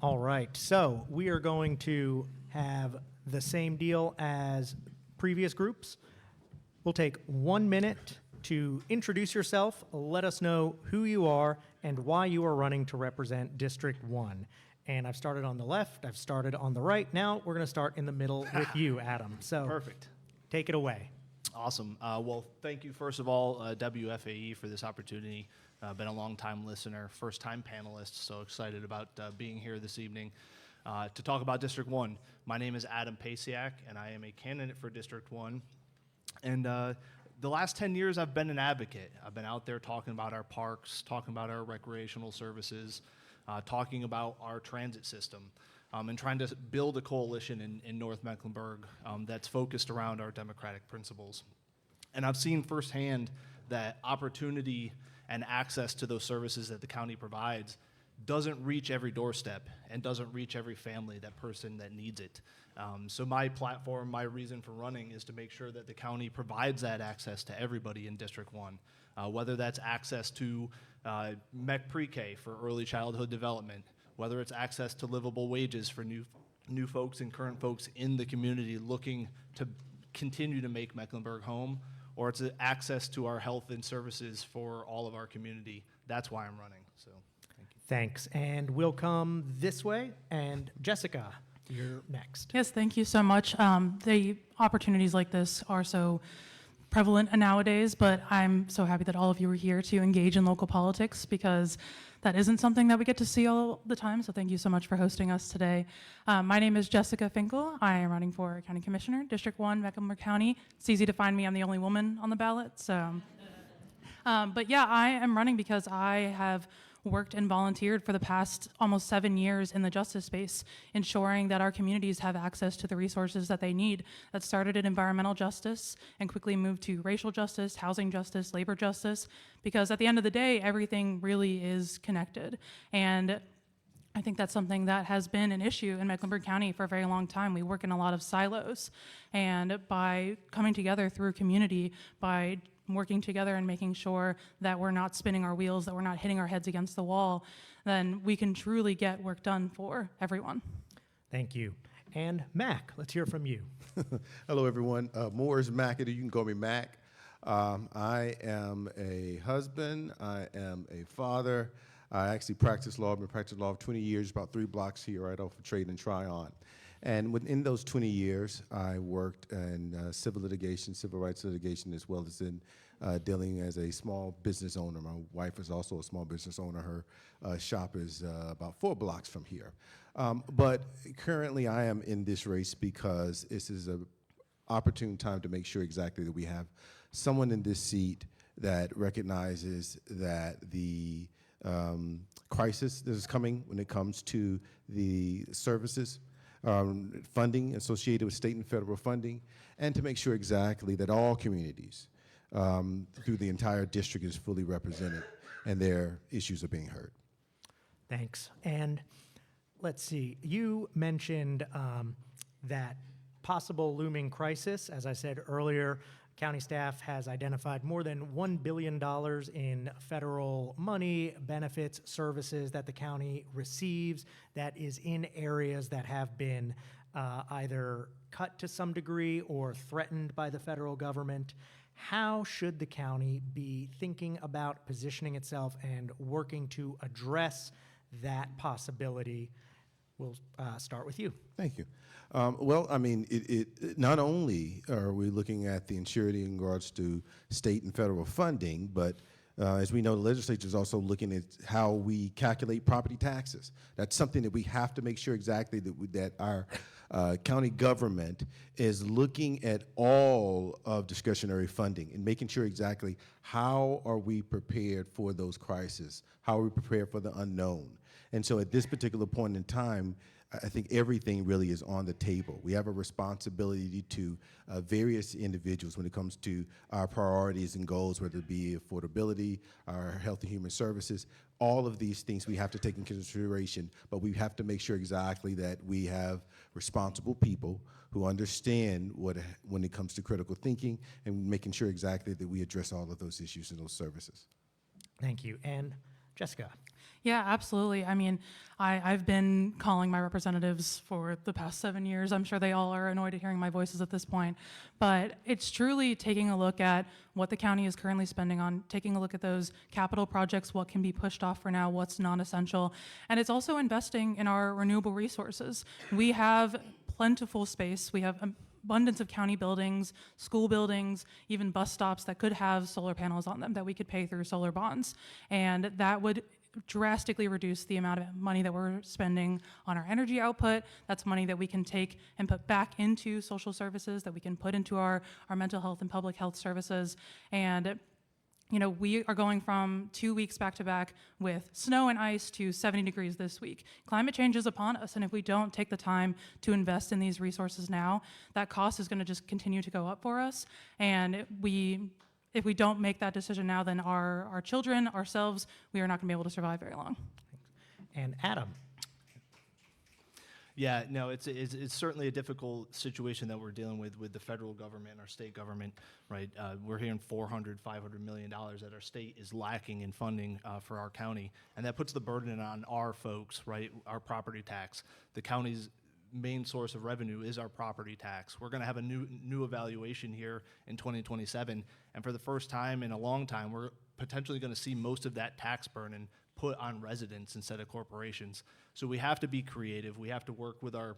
All right, so we are going to have the same deal as previous groups. We'll take 1 minute to introduce yourself, let us know who you are and why you are running to represent District 1. And I've started on the left, I've started on the right. Now we're going to start in the middle with you, Adam. So Perfect. Take it away. Awesome. Well, thank you, first of all, WFAE, for this opportunity. Been a long-time listener, first-time panelist, so excited about being here this evening to talk about District 1. My name is Adam Pasiak, and I am a candidate for District 1. And the last 10 years, I've been an advocate. I've been out there talking about our parks, talking about our recreational services, talking about our transit system, and trying to build a coalition in North Mecklenburg that's focused around our democratic principles. And I've seen firsthand that opportunity and access to those services that the county provides doesn't reach every doorstep and doesn't reach every family, that person that needs it. So my platform, my reason for running is to make sure that the county provides that access to everybody in District 1, whether that's access to MEC Pre-K for early childhood development, whether it's access to livable wages for new folks and current folks in the community looking to continue to make Mecklenburg home, or it's access to our health and services for all of our community. That's why I'm running, so thank you. Thanks, and we'll come this way, and Jessica, you're next. Yes, thank you so much. The opportunities like this are so prevalent nowadays, but I'm so happy that all of you are here to engage in local politics, because that isn't something that we get to see all the time, so thank you so much for hosting us today. My name is Jessica Finkel. I am running for County Commissioner, District 1, Mecklenburg County. It's easy to find me. I'm the only woman on the ballot, so. But yeah, I am running because I have worked and volunteered for the past almost 7 years in the justice space, ensuring that our communities have access to the resources that they need. That started in environmental justice and quickly moved to racial justice, housing justice, labor justice, because at the end of the day, everything really is connected. And I think that's something that has been an issue in Mecklenburg County for a very long time. We work in a lot of silos, and by coming together through community, by working together and making sure that we're not spinning our wheels, that we're not hitting our heads against the wall, then we can truly get work done for everyone. Thank you. And Mac, let's hear from you. Hello, everyone. Morris McAdoo, you can call me Mac. I am a husband. I am a father. I actually practice law. I've been practicing law for 20 years, about 3 blocks here, right off of Trade and Tryon. And within those 20 years, I worked in civil litigation, civil rights litigation, as well as in dealing as a small business owner. My wife is also a small business owner. Her shop is about 4 blocks from here. But currently, I am in this race because this is an opportune time to make sure exactly that we have someone in this seat that recognizes that the crisis that is coming when it comes to the services, funding associated with state and federal funding, and to make sure exactly that all communities through the entire district is fully represented and their issues are being heard. Thanks. And let's see, you mentioned that possible looming crisis. As I said earlier, county staff has identified more than $1 billion in federal money, benefits, services that the county receives that is in areas that have been either cut to some degree or threatened by the federal government. How should the county be thinking about positioning itself and working to address that possibility? We'll start with you. Thank you. Well, I mean, it not only are we looking at the insurity in regards to state and federal funding, but as we know, the legislature is also looking at how we calculate property taxes. That's something that we have to make sure exactly that our county government is looking at all of discretionary funding and making sure exactly how are we prepared for those crises, how are we prepared for the unknown. And so at this particular point in time, I think everything really is on the table. We have a responsibility to various individuals when it comes to our priorities and goals, whether it be affordability, our health and human services. All of these things we have to take into consideration, but we have to make sure exactly that we have responsible people who understand when it comes to critical thinking and making sure exactly that we address all of those issues and those services. Thank you. And Jessica. Yeah, absolutely. I mean, I've been calling my representatives for the past 7 years. I'm sure they all are annoyed at hearing my voices at this point. But it's truly taking a look at what the county is currently spending on, taking a look at those capital projects, what can be pushed off for now, what's non-essential. And it's also investing in our renewable resources. We have plentiful space. We have abundance of county buildings, school buildings, even bus stops that could have solar panels on them that we could pay through solar bonds. And that would drastically reduce the amount of money that we're spending on our energy output. That's money that we can take and put back into social services, that we can put into our mental health and public health services. And you know, we are going from 2 weeks back to back with snow and ice to 70 degrees this week. Climate change is upon us, and if we don't take the time to invest in these resources now, that cost is going to just continue to go up for us. And if we don't make that decision now, then our children, ourselves, we are not going to be able to survive very long. And Adam. Yeah, no, it's certainly a difficult situation that we're dealing with the federal government, our state government, right? We're hearing $400, $500 million that our state is lacking in funding for our county, and that puts the burden on our folks, right? Our property tax. The county's main source of revenue is our property tax. We're going to have a new evaluation here in 2027, and for the first time in a long time, we're potentially going to see most of that tax burden put on residents instead of corporations. So we have to be creative. We have to work with our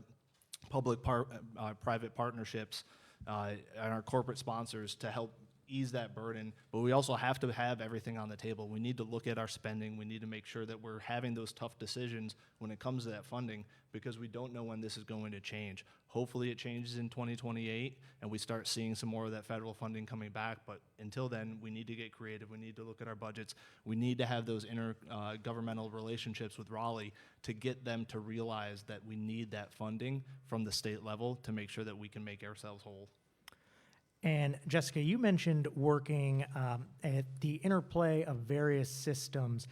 public-private partnerships and our corporate sponsors to help ease that burden, but we also have to have everything on the table. We need to look at our spending. We need to make sure that we're having those tough decisions when it comes to that funding, because we don't know when this is going to change. Hopefully it changes in 2028 and we start seeing some more of that federal funding coming back, but until then, we need to get creative. We need to look at our budgets. We need to have those intergovernmental relationships with Raleigh to get them to realize that we need that funding from the state level to make sure that we can make ourselves whole. And Jessica, you mentioned working at the interplay of various systems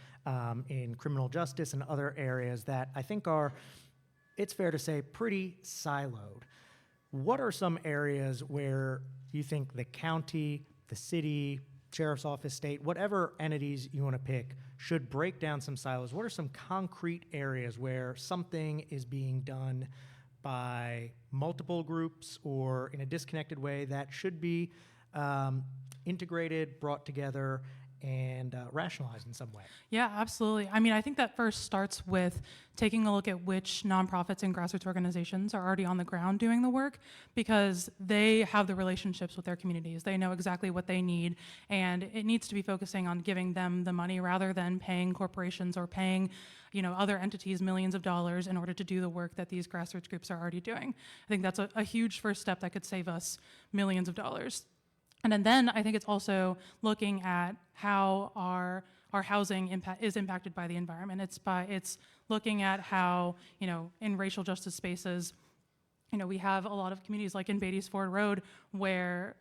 in criminal justice and other areas that I think are, it's fair to say, pretty siloed. What are some areas where you think the county, the city, sheriff's office, state, whatever entities you want to pick, should break down some silos? What are some concrete areas where something is being done by multiple groups or in a disconnected way that should be integrated, brought together, and rationalized in some way. Yeah, absolutely. I mean, I think that first starts with taking a look at which nonprofits and grassroots organizations are already on the ground doing the work, because they have the relationships with their communities. They know exactly what they need, and it needs to be focusing on giving them the money rather than paying corporations or paying, other entities millions of dollars in order to do the work that these grassroots groups are already doing. I think that's a huge first step that could save us millions of dollars. And then I think it's also looking at how our housing is impacted by the environment. It's looking at how, in racial justice spaces, we have a lot of communities like in Beatty's Ford Road where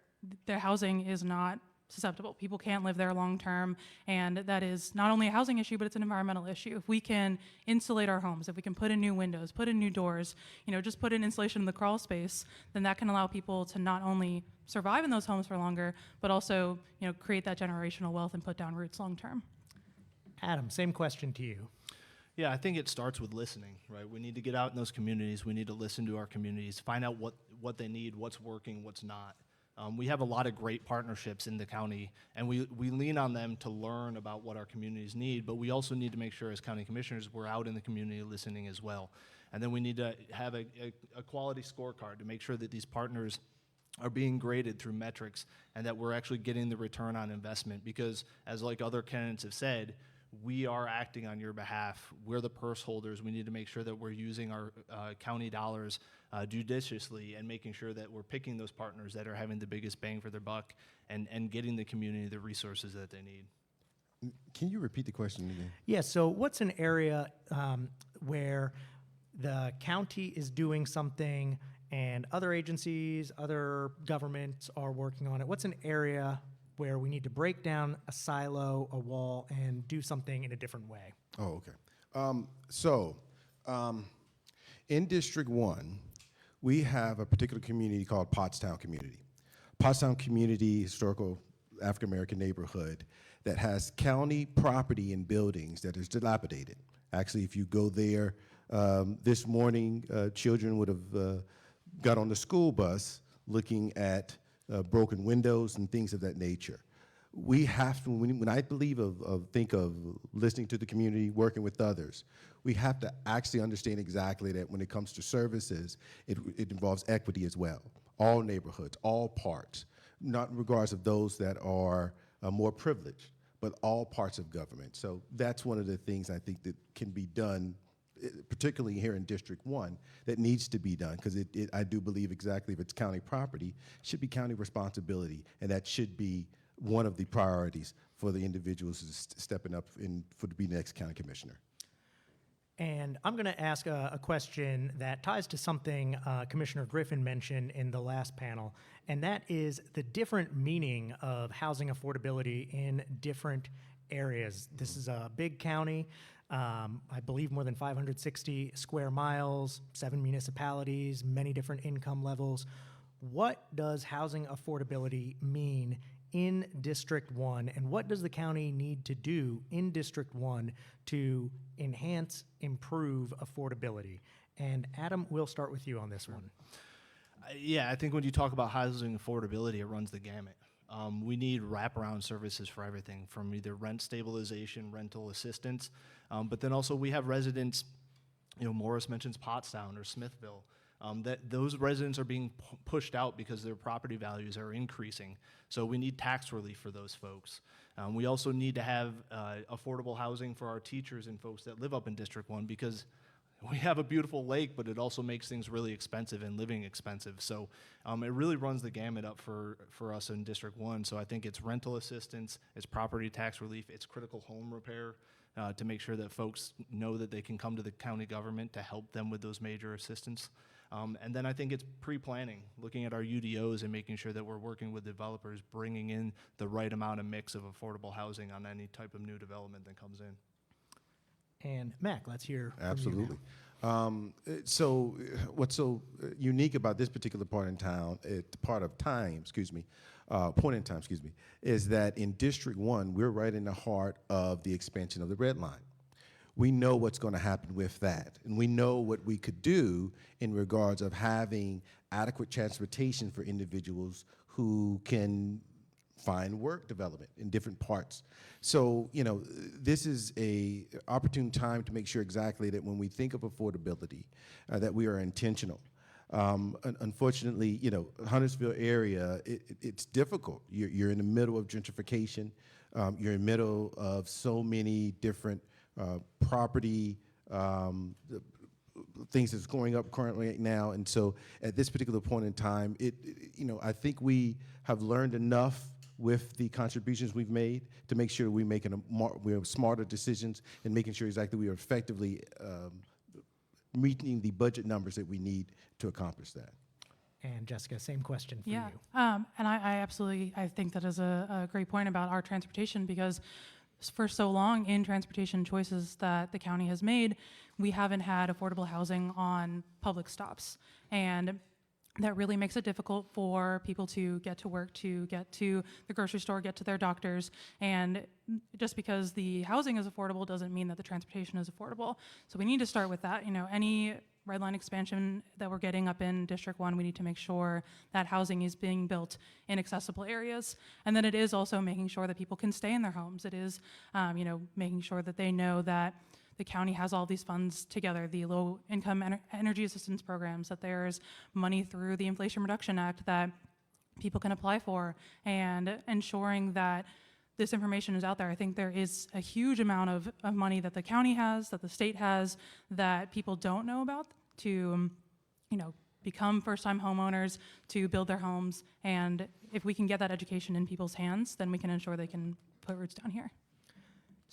the housing is not susceptible. People can't live there long term, and that is not only a housing issue, but it's an environmental issue. If we can insulate our homes, if we can put in new windows, put in new doors, just put in insulation in the crawl space, then that can allow people to not only survive in those homes for longer, but also, create that generational wealth and put down roots long term. Adam, same question to you. Yeah, I think it starts with listening, right? We need to get out in those communities. We need to listen to our communities, find out what they need, what's working, what's not. We have a lot of great partnerships in the county, and we lean on them to learn about what our communities need, but we also need to make sure as county commissioners we're out in the community listening as well. And then we need to have a quality scorecard to make sure that these partners are being graded through metrics and that we're actually getting the return on investment, because as like other candidates have said, we are acting on your behalf. We're the purse holders. We need to make sure that we're using our county dollars judiciously and making sure that we're picking those partners that are having the biggest bang for their buck and getting the community the resources that they need. Can you repeat the question again? Yeah, so what's an area where the county is doing something and other agencies, other governments are working on it? What's an area where we need to break down a silo, a wall, and do something in a different way? Oh, okay. In District 1, we have a particular community called Pottstown Community. Pottstown Community, historical African-American neighborhood that has county property and buildings that is dilapidated. Actually, if you go there this morning, children would have got on the school bus looking at broken windows and things of that nature. We have to, when I think of listening to the community, working with others, we have to actually understand exactly that when it comes to services, it involves equity as well. All neighborhoods, all parts, not in regards of those that are more privileged, but all parts of government. So that's one of the things I think that can be done, particularly here in District 1, that needs to be done, because I do believe exactly if it's county property, it should be county responsibility, and that should be one of the priorities for the individuals stepping up to be next county commissioner. And I'm going to ask a question that ties to something Commissioner Griffin mentioned in the last panel, and that is the different meaning of housing affordability in different areas. This is a big county. I believe more than 560 square miles, 7 municipalities, many different income levels. What does housing affordability mean in District 1, and what does the county need to do in District 1 to enhance, improve affordability? And Adam, we'll start with you on this one. Yeah, I think when you talk about housing affordability, it runs the gamut. We need wraparound services for everything, from either rent stabilization, rental assistance, but then also we have residents, Morris mentions Pottstown or Smithville, that those residents are being pushed out because their property values are increasing. So we need tax relief for those folks. We also need to have affordable housing for our teachers and folks that live up in District 1, because we have a beautiful lake, but it also makes things really expensive and living expensive. So it really runs the gamut up for us in District 1. So I think it's rental assistance, it's property tax relief, it's critical home repair to make sure that folks know that they can come to the county government to help them with those major assistance. And then I think it's pre-planning, looking at our UDOs and making sure that we're working with developers, bringing in the right amount of mix of affordable housing on any type of new development that comes in. And Mac, let's hear from Absolutely. you now. So what's so unique about this particular point in time, is that in District 1, we're right in the heart of the expansion of the Red Line. We know what's going to happen with that, and we know what we could do in regards of having adequate transportation for individuals who can find work development in different parts. So, you know, this is a opportune time to make sure exactly that when we think of affordability, that we are intentional. Unfortunately, you know, Huntersville area, it's difficult. You're in the middle of gentrification. You're in the middle of so many different property things that's going up currently right now. And so at this particular point in time, you know, I think we have learned enough with the contributions we've made to make sure we're making we have smarter decisions and making sure exactly we are effectively meeting the budget numbers that we need to accomplish that. And Jessica, same question for Yeah, you. and I absolutely, I think that is a great point about our transportation, because for so long in transportation choices that the county has made, we haven't had affordable housing on public stops. And that really makes it difficult for people to get to work, to get to the grocery store, get to their doctors. And just because the housing is affordable doesn't mean that the transportation is affordable. So we need to start with that. You know, any red line expansion that we're getting up in District 1, we need to make sure that housing is being built in accessible areas. And then it is also making sure that people can stay in their homes. It is, you know, making sure that they know that the county has all these funds together, the low-income energy assistance programs, that there's money through the Inflation Reduction Act that people can apply for, and ensuring that this information is out there. I think there is a huge amount of money that the county has, that the state has, that people don't know about to, you know, become first-time homeowners, to build their homes. And if we can get that education in people's hands, then we can ensure they can put roots down here.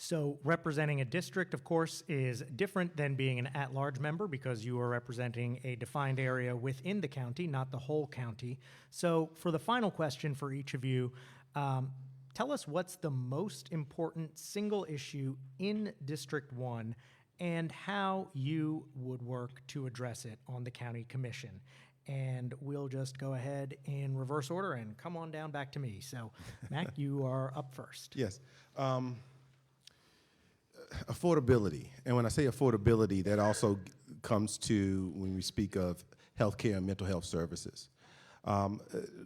So representing a district, of course, is different than being an at-large member, because you are representing a defined area within the county, not the whole county. So for the final question for each of you, tell us what's the most important single issue in District 1 and how you would work to address it on the county commission. And we'll just go ahead in reverse order and come on down back to me. So, Mac, you are up first. Yes. Affordability. And when I say affordability, that also comes to when we speak of healthcare and mental health services.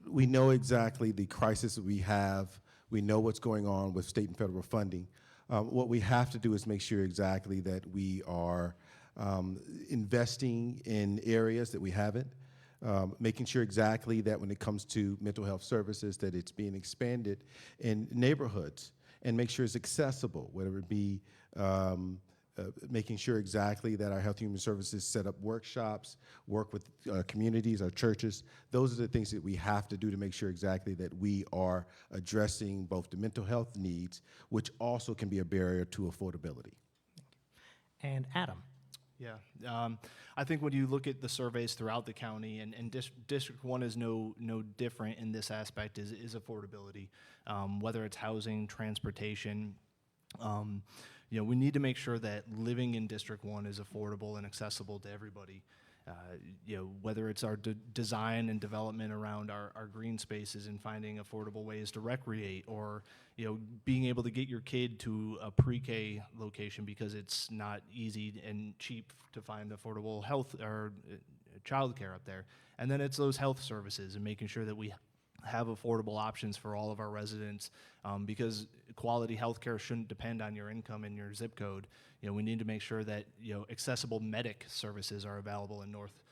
We know exactly the crisis that we have. We know what's going on with state and federal funding. What we have to do is make sure exactly that we are investing in areas that we haven't, making sure exactly that when it comes to mental health services, that it's being expanded in neighborhoods, and make sure it's accessible, whether it be making sure exactly that our Health and Human Services set up workshops, work with communities, our churches. Those are the things that we have to do to make sure exactly that we are addressing both the mental health needs, which also can be a barrier to affordability. And Adam. Yeah, I think when you look at the surveys throughout the county, and District 1 is no different in this aspect, is affordability, whether it's housing, transportation. You know, we need to make sure that living in District 1 is affordable and accessible to everybody. You know, whether it's our design and development around our green spaces and finding affordable ways to recreate, or, you know, being able to get your kid to a pre-K location because it's not easy and cheap to find affordable health or childcare up there. And then it's those health services and making sure that we have affordable options for all of our residents, because quality healthcare shouldn't depend on your income and your zip code. You know, we need to make sure that, you know, accessible medic services are available in North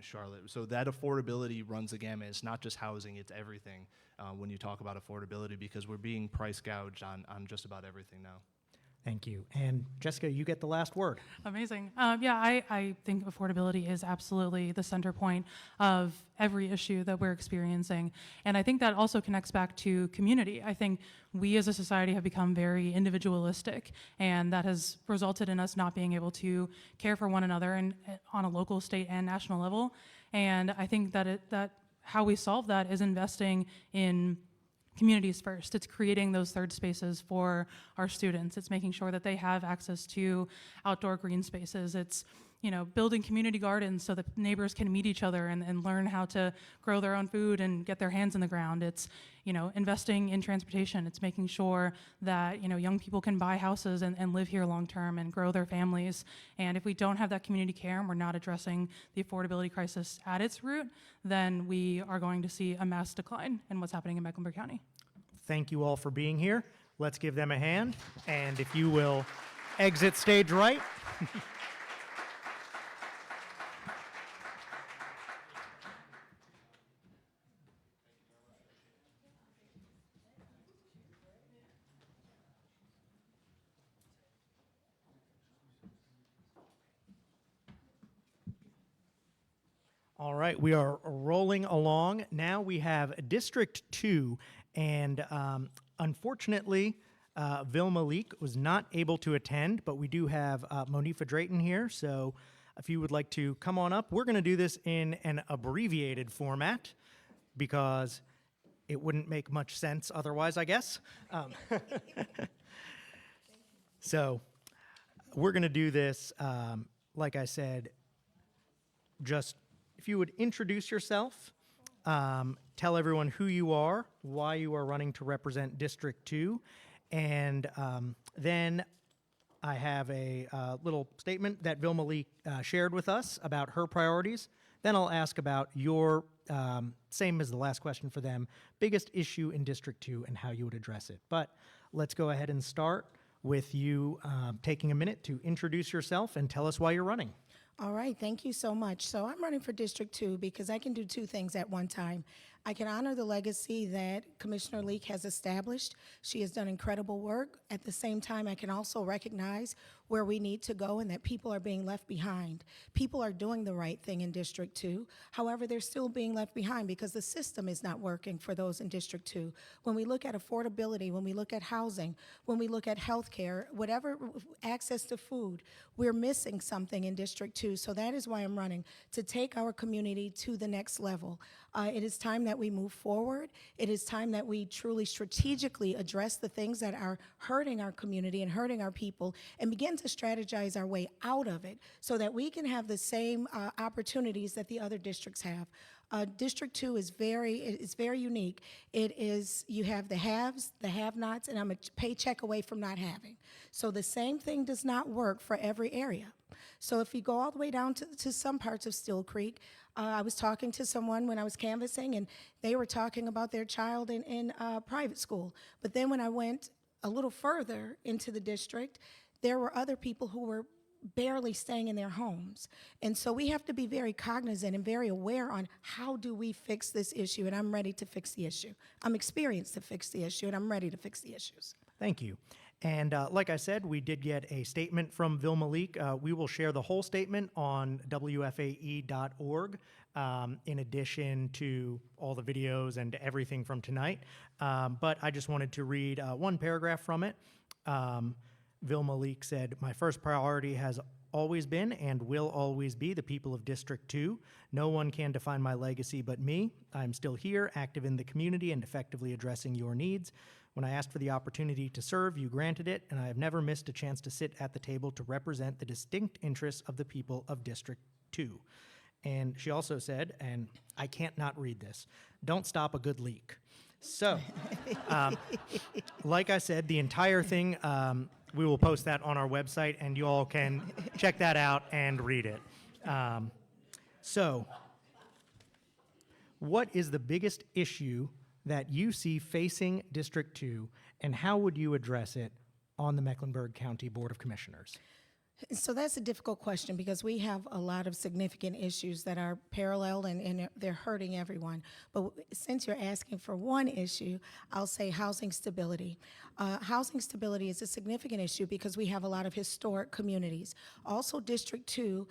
Charlotte. So that affordability runs the gamut. It's not just housing, it's everything when you talk about affordability, because we're being price gouged on just about everything now. Thank you. And Jessica, you get the last word. Amazing. Yeah, I think affordability is absolutely the center point of every issue that we're experiencing. And I think that also connects back to community. I think we as a society have become very individualistic, and that has resulted in us not being able to care for one another and on a local, state, and national level. And I think that how we solve that is investing in communities first. It's creating those third spaces for our students. It's making sure that they have access to outdoor green spaces. It's, you know, building community gardens so that neighbors can meet each other and learn how to grow their own food and get their hands in the ground. It's, you know, investing in transportation. It's making sure that, you know, young people can buy houses and live here long term and grow their families. And if we don't have that community care and we're not addressing the affordability crisis at its root, then we are going to see a mass decline in what's happening in Mecklenburg County. thank you all for being here. Let's give them a hand. And if you will exit stage right. All right, we are rolling along. Now we have District 2, and unfortunately, Vilma Leak was not able to attend, but we do have Monifa Drayton here, so if you would like to come on up. We're going to do this in an abbreviated format because it wouldn't make much sense otherwise, I guess. So we're going to do this, like I said, just if you would introduce yourself, tell everyone who you are, why you are running to represent District 2, and then I have a little statement that Vilma Lee shared with us about her priorities. Then I'll ask about your, same as the last question for them, biggest issue in District 2 and how you would address it. But let's go ahead and start with you taking a minute to introduce yourself and tell us why you're running. All right, thank you so much. So I'm running for District 2 because I can do two things at one time. I can honor the legacy that Commissioner Leak has established. She has done incredible work. At the same time, I can also recognize where we need to go and that people are being left behind. People are doing the right thing in District 2. However, they're still being left behind because the system is not working for those in District 2. When we look at affordability, when we look at housing, when we look at health care, whatever, access to food, we're missing something in District 2. So that is why I'm running, to take our community to the next level. It is time that we move forward. It is time that we truly strategically address the things that are hurting our community and hurting our people and begin to strategize our way out of it so that we can have the same opportunities that the other districts have. District 2 is very unique. It is, you have the haves, the have-nots, and I'm a paycheck away from not having. So the same thing does not work for every area. So if you go all the way down to some parts of Still Creek, I was talking to someone when I was canvassing, and they were talking about their child in private school. But then when I went a little further into the district, there were other people who were barely staying in their homes. And so we have to be very cognizant and very aware on how do we fix this issue, and I'm ready to fix the issue. I'm experienced to fix the issue, and I'm ready to fix the issues. Thank you. And like I said, we did get a statement from Vilma Leak. We will share the whole statement on WFAE.org in addition to all the videos and everything from tonight. But I just wanted to read one paragraph from it. Vilma Leak said, "My first priority has always been and will always be the people of District 2. No one can define my legacy but me. I'm still here, active in the community and effectively addressing your needs. When I asked for the opportunity to serve, you granted it, and I have never missed a chance to sit at the table to represent the distinct interests of the people of District 2. And she also said, and I can't not read this, "Don't stop a good leak." So, like I said, the entire thing, we will post that on our website, and you all can check that out and read it. So, what is the biggest issue that you see facing District 2, and how would you address it on the Mecklenburg County Board of Commissioners? So that's a difficult question because we have a lot of significant issues that are parallel and they're hurting everyone. But since you're asking for one issue, I'll say housing stability. Housing stability is a significant issue because we have a lot of historic communities. Also, District 2,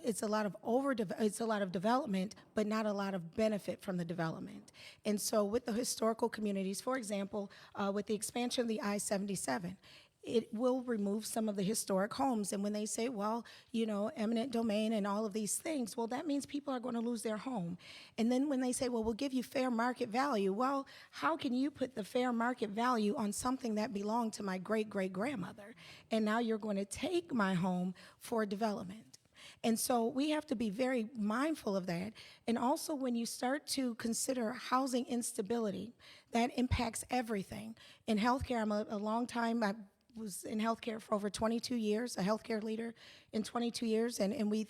it's a lot of development, but not a lot of benefit from the development. And so with the historical communities, for example, with the expansion of the I-77, it will remove some of the historic homes. And when they say, well, you know, eminent domain and all of these things, well, that means people are going to lose their home. And then when they say, well, we'll give you fair market value, well, how can you put the fair market value on something that belonged to my great-great-grandmother? And now you're going to take my home for development. And so we have to be very mindful of that. And also when you start to consider housing instability, that impacts everything. In healthcare, I'm a long time, I was in healthcare for over 22 years, a healthcare leader in 22 years, and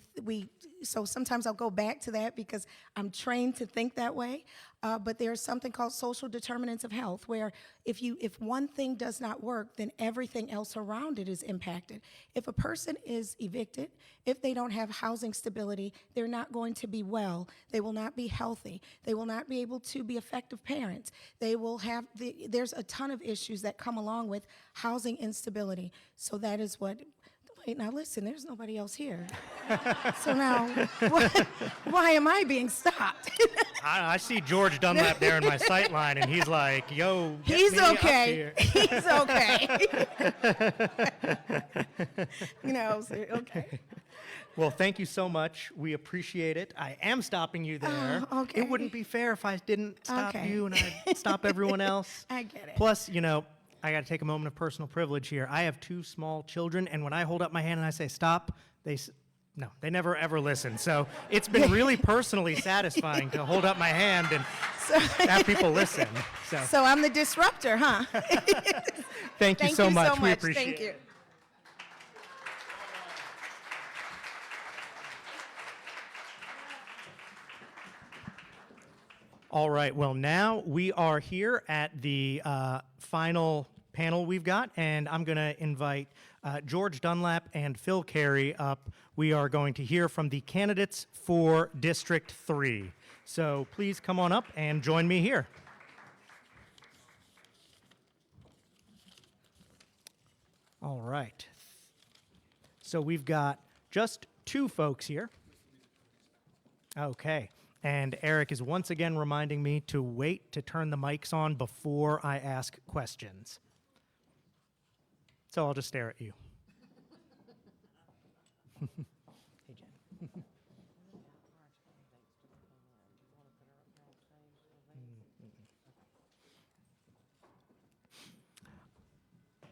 so sometimes I'll go back to that because I'm trained to think that way. But there's something called social determinants of health, where if one thing does not work, then everything else around it is impacted. If a person is evicted, if they don't have housing stability, they're not going to be well. They will not be healthy. They will not be able to be effective parents. They will have there's a ton of issues that come along with housing instability. So that is what. Wait, now listen, there's nobody else here. So now, why am I being stopped? I see George Dunlap there in my sight line, and he's like, yo, get He's me up okay. here. He's okay. Okay. Well, thank you so much. We appreciate it. I am stopping you there. Okay. It wouldn't be fair if I didn't stop Okay. you and I'd stop everyone else. I get it. Plus, I got to take a moment of personal privilege here. I have 2 small children, and when I hold up my hand and I say stop, they never ever listen. So it's been really personally satisfying to hold up my hand and have people listen. So I'm the disruptor, huh? Thank you so much. We appreciate Thank you. it. All right, well, now we are here at the final panel we've got, and I'm going to invite George Dunlap and Phil Carey up. We are going to hear from the candidates for District 3. So please come on up and join me here. All right. So we've got just 2 folks here. Okay. And Eric is once again reminding me to wait to turn the mics on before I ask questions. So I'll just stare at you. Hey, Jen.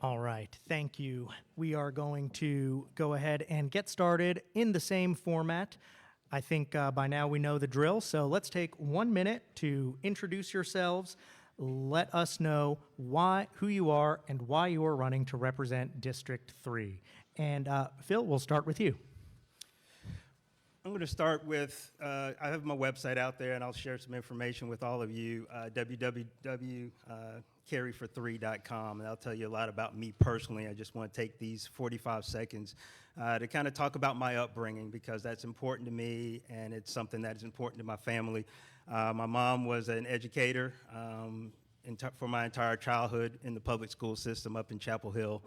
All right, thank you. We are going to go ahead and get started in the same format. I think by now we know the drill, so let's take 1 minute to introduce yourselves. Let us know who you are and why you are running to represent District 3. And Phil, we'll start with you. I'm going to start with, I have my website out there, and I'll share some information with all of you, www.carryfor3.com, and I'll tell you a lot about me personally. I just want to take these 45 seconds to kind of talk about my upbringing, because that's important to me, and it's something that is important to my family. My mom was an educator for my entire childhood in the public school system up in Chapel Hill.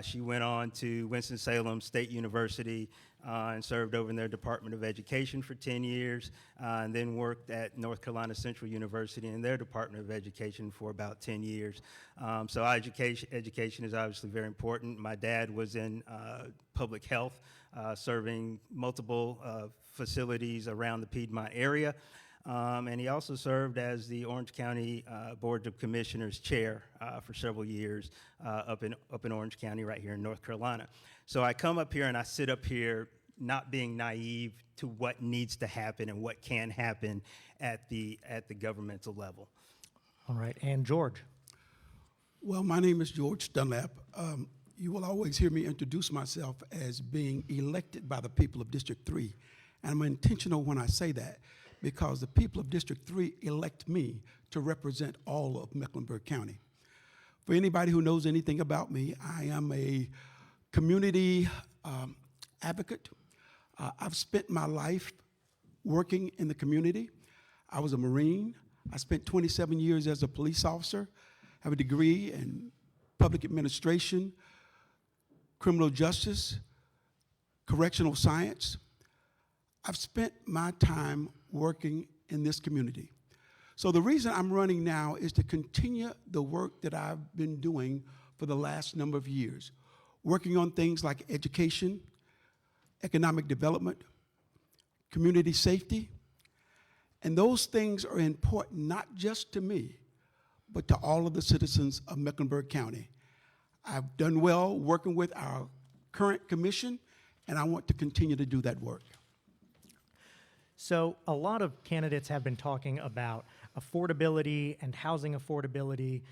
She went on to Winston-Salem State University and served over in their Department of Education for 10 years, and then worked at North Carolina Central University in their Department of Education for about 10 years. So education is obviously very important. My dad was in public health, serving multiple facilities around the Piedmont area. And he also served as the Orange County Board of Commissioners chair for several years up in Orange County right here in North Carolina. So I come up here and I sit up here not being naive to what needs to happen and what can happen at the governmental level. All right, and George. Well, my name is George Dunlap. You will always hear me introduce myself as being elected by the people of District 3. And I'm intentional when I say that, because the people of District 3 elect me to represent all of Mecklenburg County. For anybody who knows anything about me, I am a community advocate. I've spent my life working in the community. I was a Marine. I spent 27 years as a police officer, have a degree in public administration, criminal justice, correctional science. I've spent my time working in this community. So the reason I'm running now is to continue the work that I've been doing for the last number of years, working on things like education, economic development, community safety, and those things are important not just to me, but to all of the citizens of Mecklenburg County. I've done well working with our current commission, and I want to continue to do that work. So a lot of candidates have been talking about affordability and housing affordability.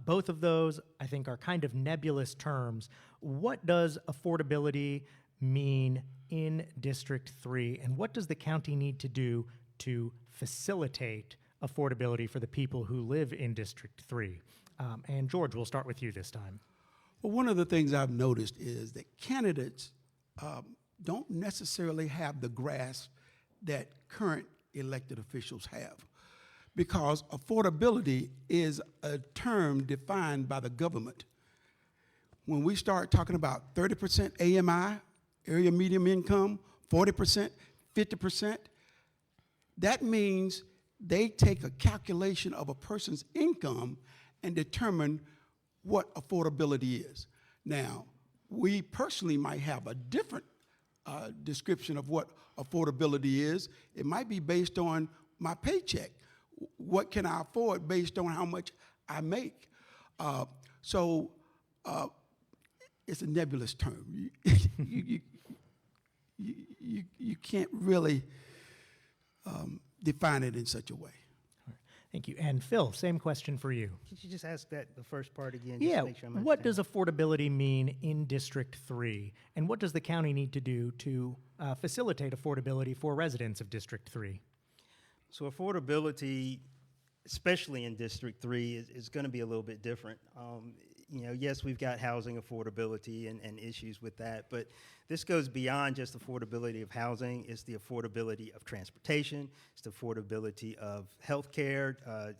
Both of those, I think, are kind of nebulous terms. What does affordability mean in District 3, and what does the county need to do to facilitate affordability for the people who live in District 3? And George, we'll start with you this time. Well, one of the things I've noticed is that candidates don't necessarily have the grasp that current elected officials have, because affordability is a term defined by the government. When we start talking about 30% AMI, area medium income, 40%, 50%, that means they take a calculation of a person's income and determine what affordability is. Now, we personally might have a different description of what affordability is. It might be based on my paycheck. What can I afford based on how much I make? So it's a nebulous term. You can't really define it in such a way. Thank you. And Phil, same question for you. Could you just ask that the first part again? Yeah, Just to make sure I'm what does understanding? affordability mean in District 3? And what does the county need to do to facilitate affordability for residents of District 3? So affordability, especially in District 3, is going to be a little bit different. Yes, we've got housing affordability and issues with that, but this goes beyond just affordability of housing. It's the affordability of transportation. It's the affordability of health care,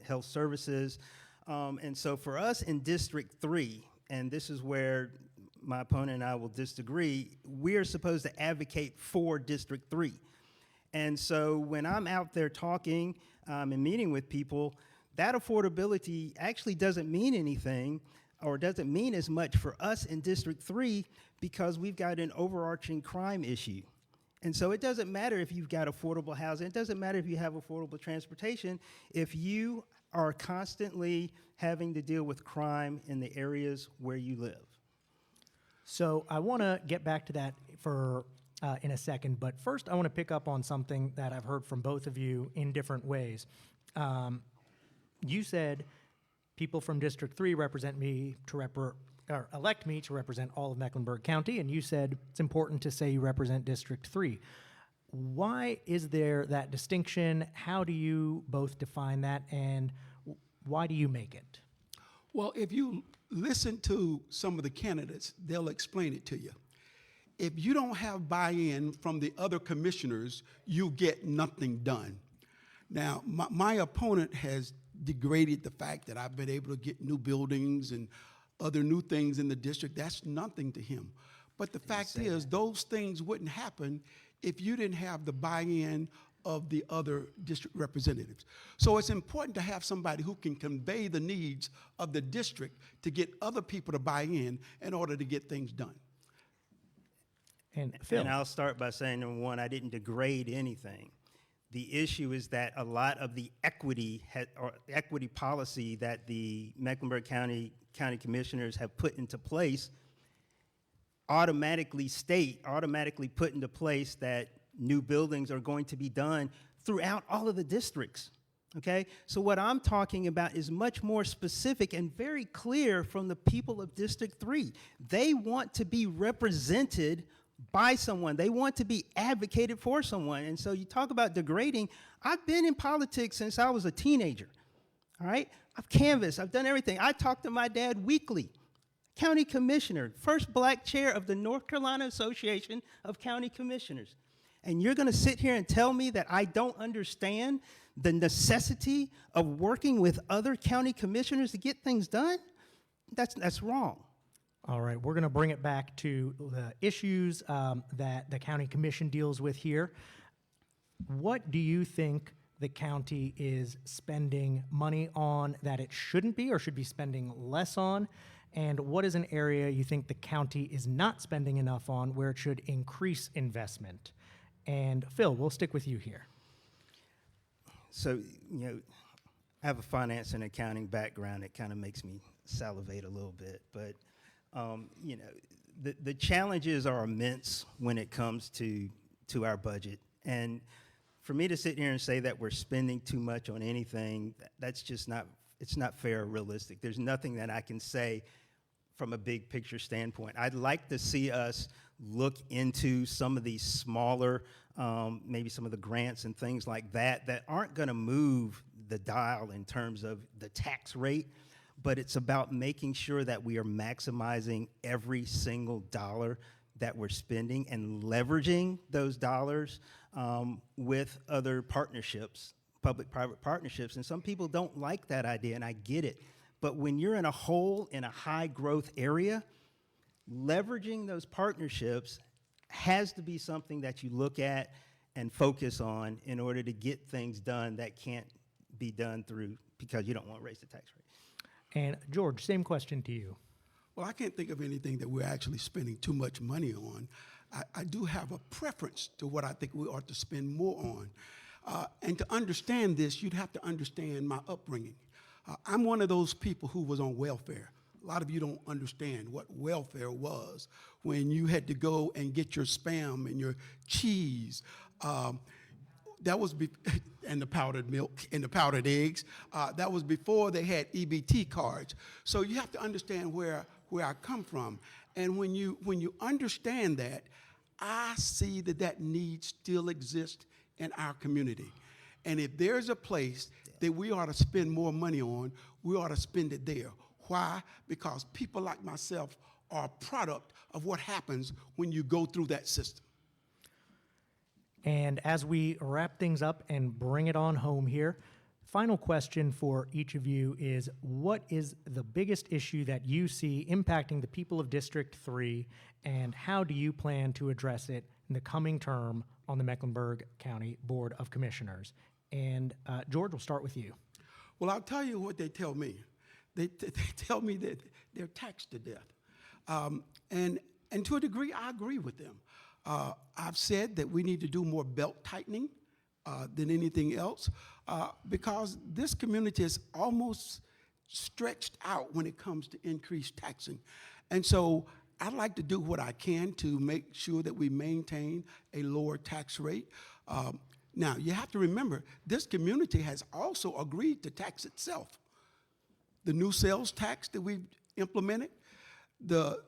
health services. And so for us in District 3, and this is where my opponent and I will disagree, we are supposed to advocate for District 3. And so when I'm out there talking and meeting with people, that affordability actually doesn't mean anything or doesn't mean as much for us in District 3 because we've got an overarching crime issue. And so it doesn't matter if you've got affordable housing, it doesn't matter if you have affordable transportation, if you are constantly having to deal with crime in the areas where you live. So I want to get back to that for in a second, but first I want to pick up on something that I've heard from both of you in different ways. You said people from District 3 represent me to elect me to represent all of Mecklenburg County, and you said it's important to say you represent District 3. Why is there that distinction? How do you both define that, and why do you make it? Well, if you listen to some of the candidates, they'll explain it to you. If you don't have buy-in from the other commissioners, you get nothing done. Now, my opponent has degraded the fact that I've been able to get new buildings and other new things in the district. That's nothing to him. But the fact is, those things wouldn't happen if you didn't have the buy-in of the other district representatives. So it's important to have somebody who can convey the needs of the district to get other people to buy in order to get things done. And Phil. And I'll start by saying, number one, I didn't degrade anything. The issue is that a lot of the equity policy that the Mecklenburg County Commissioners have put into place automatically put into place that new buildings are going to be done throughout all of the districts, okay? So what I'm talking about is much more specific and very clear from the people of District 3. They want to be represented by someone. They want to be advocated for someone. And so you talk about degrading. I've been in politics since I was a teenager, all right? I've canvassed, I've done everything. I talk to my dad weekly. County Commissioner, first black chair of the North Carolina Association of County Commissioners. And you're gonna sit here and tell me that I don't understand the necessity of working with other county commissioners to get things done? That's wrong. All right, we're going to bring it back to the issues that the county commission deals with here. What do you think the county is spending money on that it shouldn't be or should be spending less on? And what is an area you think the county is not spending enough on where it should increase investment? And Phil, we'll stick with you here. So, I have a finance and accounting background. It kind of makes me salivate a little bit, but the challenges are immense when it comes to our budget. And for me to sit here and say that we're spending too much on anything, that's just not, it's not fair or realistic. There's nothing that I can say from a big picture standpoint. I'd like to see us look into some of these smaller, maybe some of the grants and things like that that aren't going to move the dial in terms of the tax rate, but it's about making sure that we are maximizing every single dollar that we're spending and leveraging those dollars with other partnerships, public-private partnerships. And some people don't like that idea, and I get it. But when you're in a hole in a high-growth area, leveraging those partnerships has to be something that you look at and focus on in order to get things done that can't be done through because you don't want to raise the tax rate. And George, same question to you. Well, I can't think of anything that we're actually spending too much money on. I do have a preference to what I think we ought to spend more on. And to understand this, you'd have to understand my upbringing. I'm one of those people who was on welfare. A lot of you don't understand what welfare was when you had to go and get your Spam and your cheese. That was and the powdered milk and the powdered eggs. That was before they had EBT cards. So you have to understand where I come from. And when you understand that, I see that need still exists in our community. And if there's a place that we ought to spend more money on, we ought to spend it there. Why? Because people like myself are a product of what happens when you go through that system. And as we wrap things up and bring it on home here, final question for each of you is, what is the biggest issue that you see impacting the people of District 3, and how do you plan to address it in the coming term on the Mecklenburg County Board of Commissioners? And George, we'll start with you. Well, I'll tell you what they tell me. They tell me that they're taxed to death. And to a degree, I agree with them. I've said that we need to do more belt tightening than anything else because this community is almost stretched out when it comes to increased taxing. And so I'd like to do what I can to make sure that we maintain a lower tax rate. Now, you have to remember, this community has also agreed to tax itself. The new sales tax that we've implemented, the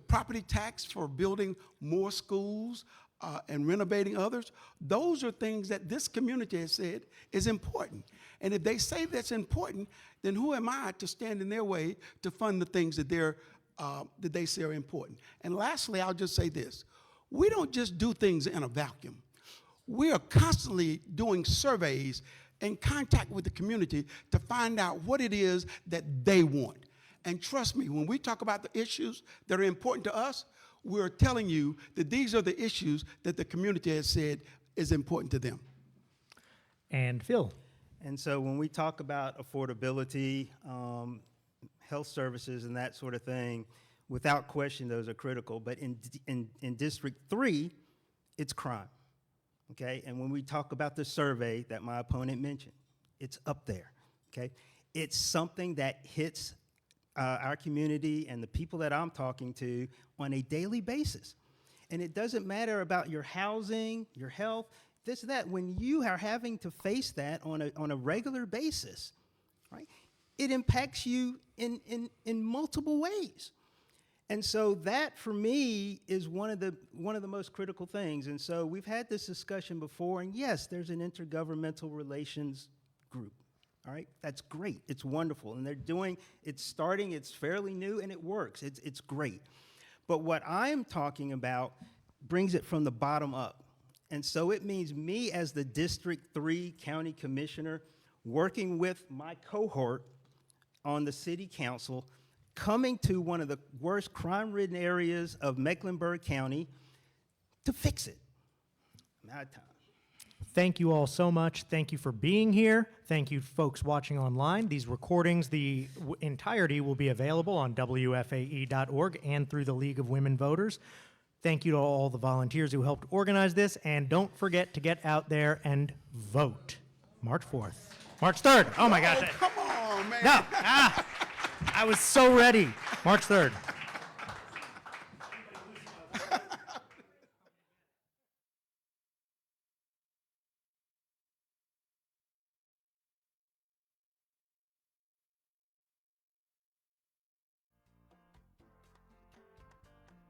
property tax for building more schools and renovating others, those are things that this community has said is important. And if they say that's important, then who am I to stand in their way to fund the things that they say are important? And lastly, I'll just say this. We don't just do things in a vacuum. We are constantly doing surveys in contact with the community to find out what it is that they want. And trust me, when we talk about the issues that are important to us, we're telling you that these are the issues that the community has said is important to them. And Phil. And so when we talk about affordability, health services and that sort of thing, without question, those are critical. But in District 3, it's crime. Okay, and when we talk about the survey that my opponent mentioned, it's up there, okay? It's something that hits our community and the people that I'm talking to on a daily basis. And it doesn't matter about your housing, your health, this, that. When you are having to face that on a regular basis, right, it impacts you in multiple ways. And so that, for me, is one of the most critical things. And so we've had this discussion before, and yes, there's an intergovernmental relations group. All right, that's great. It's wonderful, and it's starting. It's fairly new, and it works. It's great. But what I'm talking about brings it from the bottom up, and so it means me as the District 3 County Commissioner, working with my cohort on the City Council, coming to one of the worst crime-ridden areas of Mecklenburg County to fix it. I'm out of time. Thank you all so much. Thank you for being here. Thank you, folks watching online. These recordings, the entirety will be available on WFAE.org and through the League of Women Voters. Thank you to all the volunteers who helped organize this, and don't forget to get out there and vote. March 4th. March 3rd. Oh, my gosh. Come on, man. No. I was so ready. March 3rd.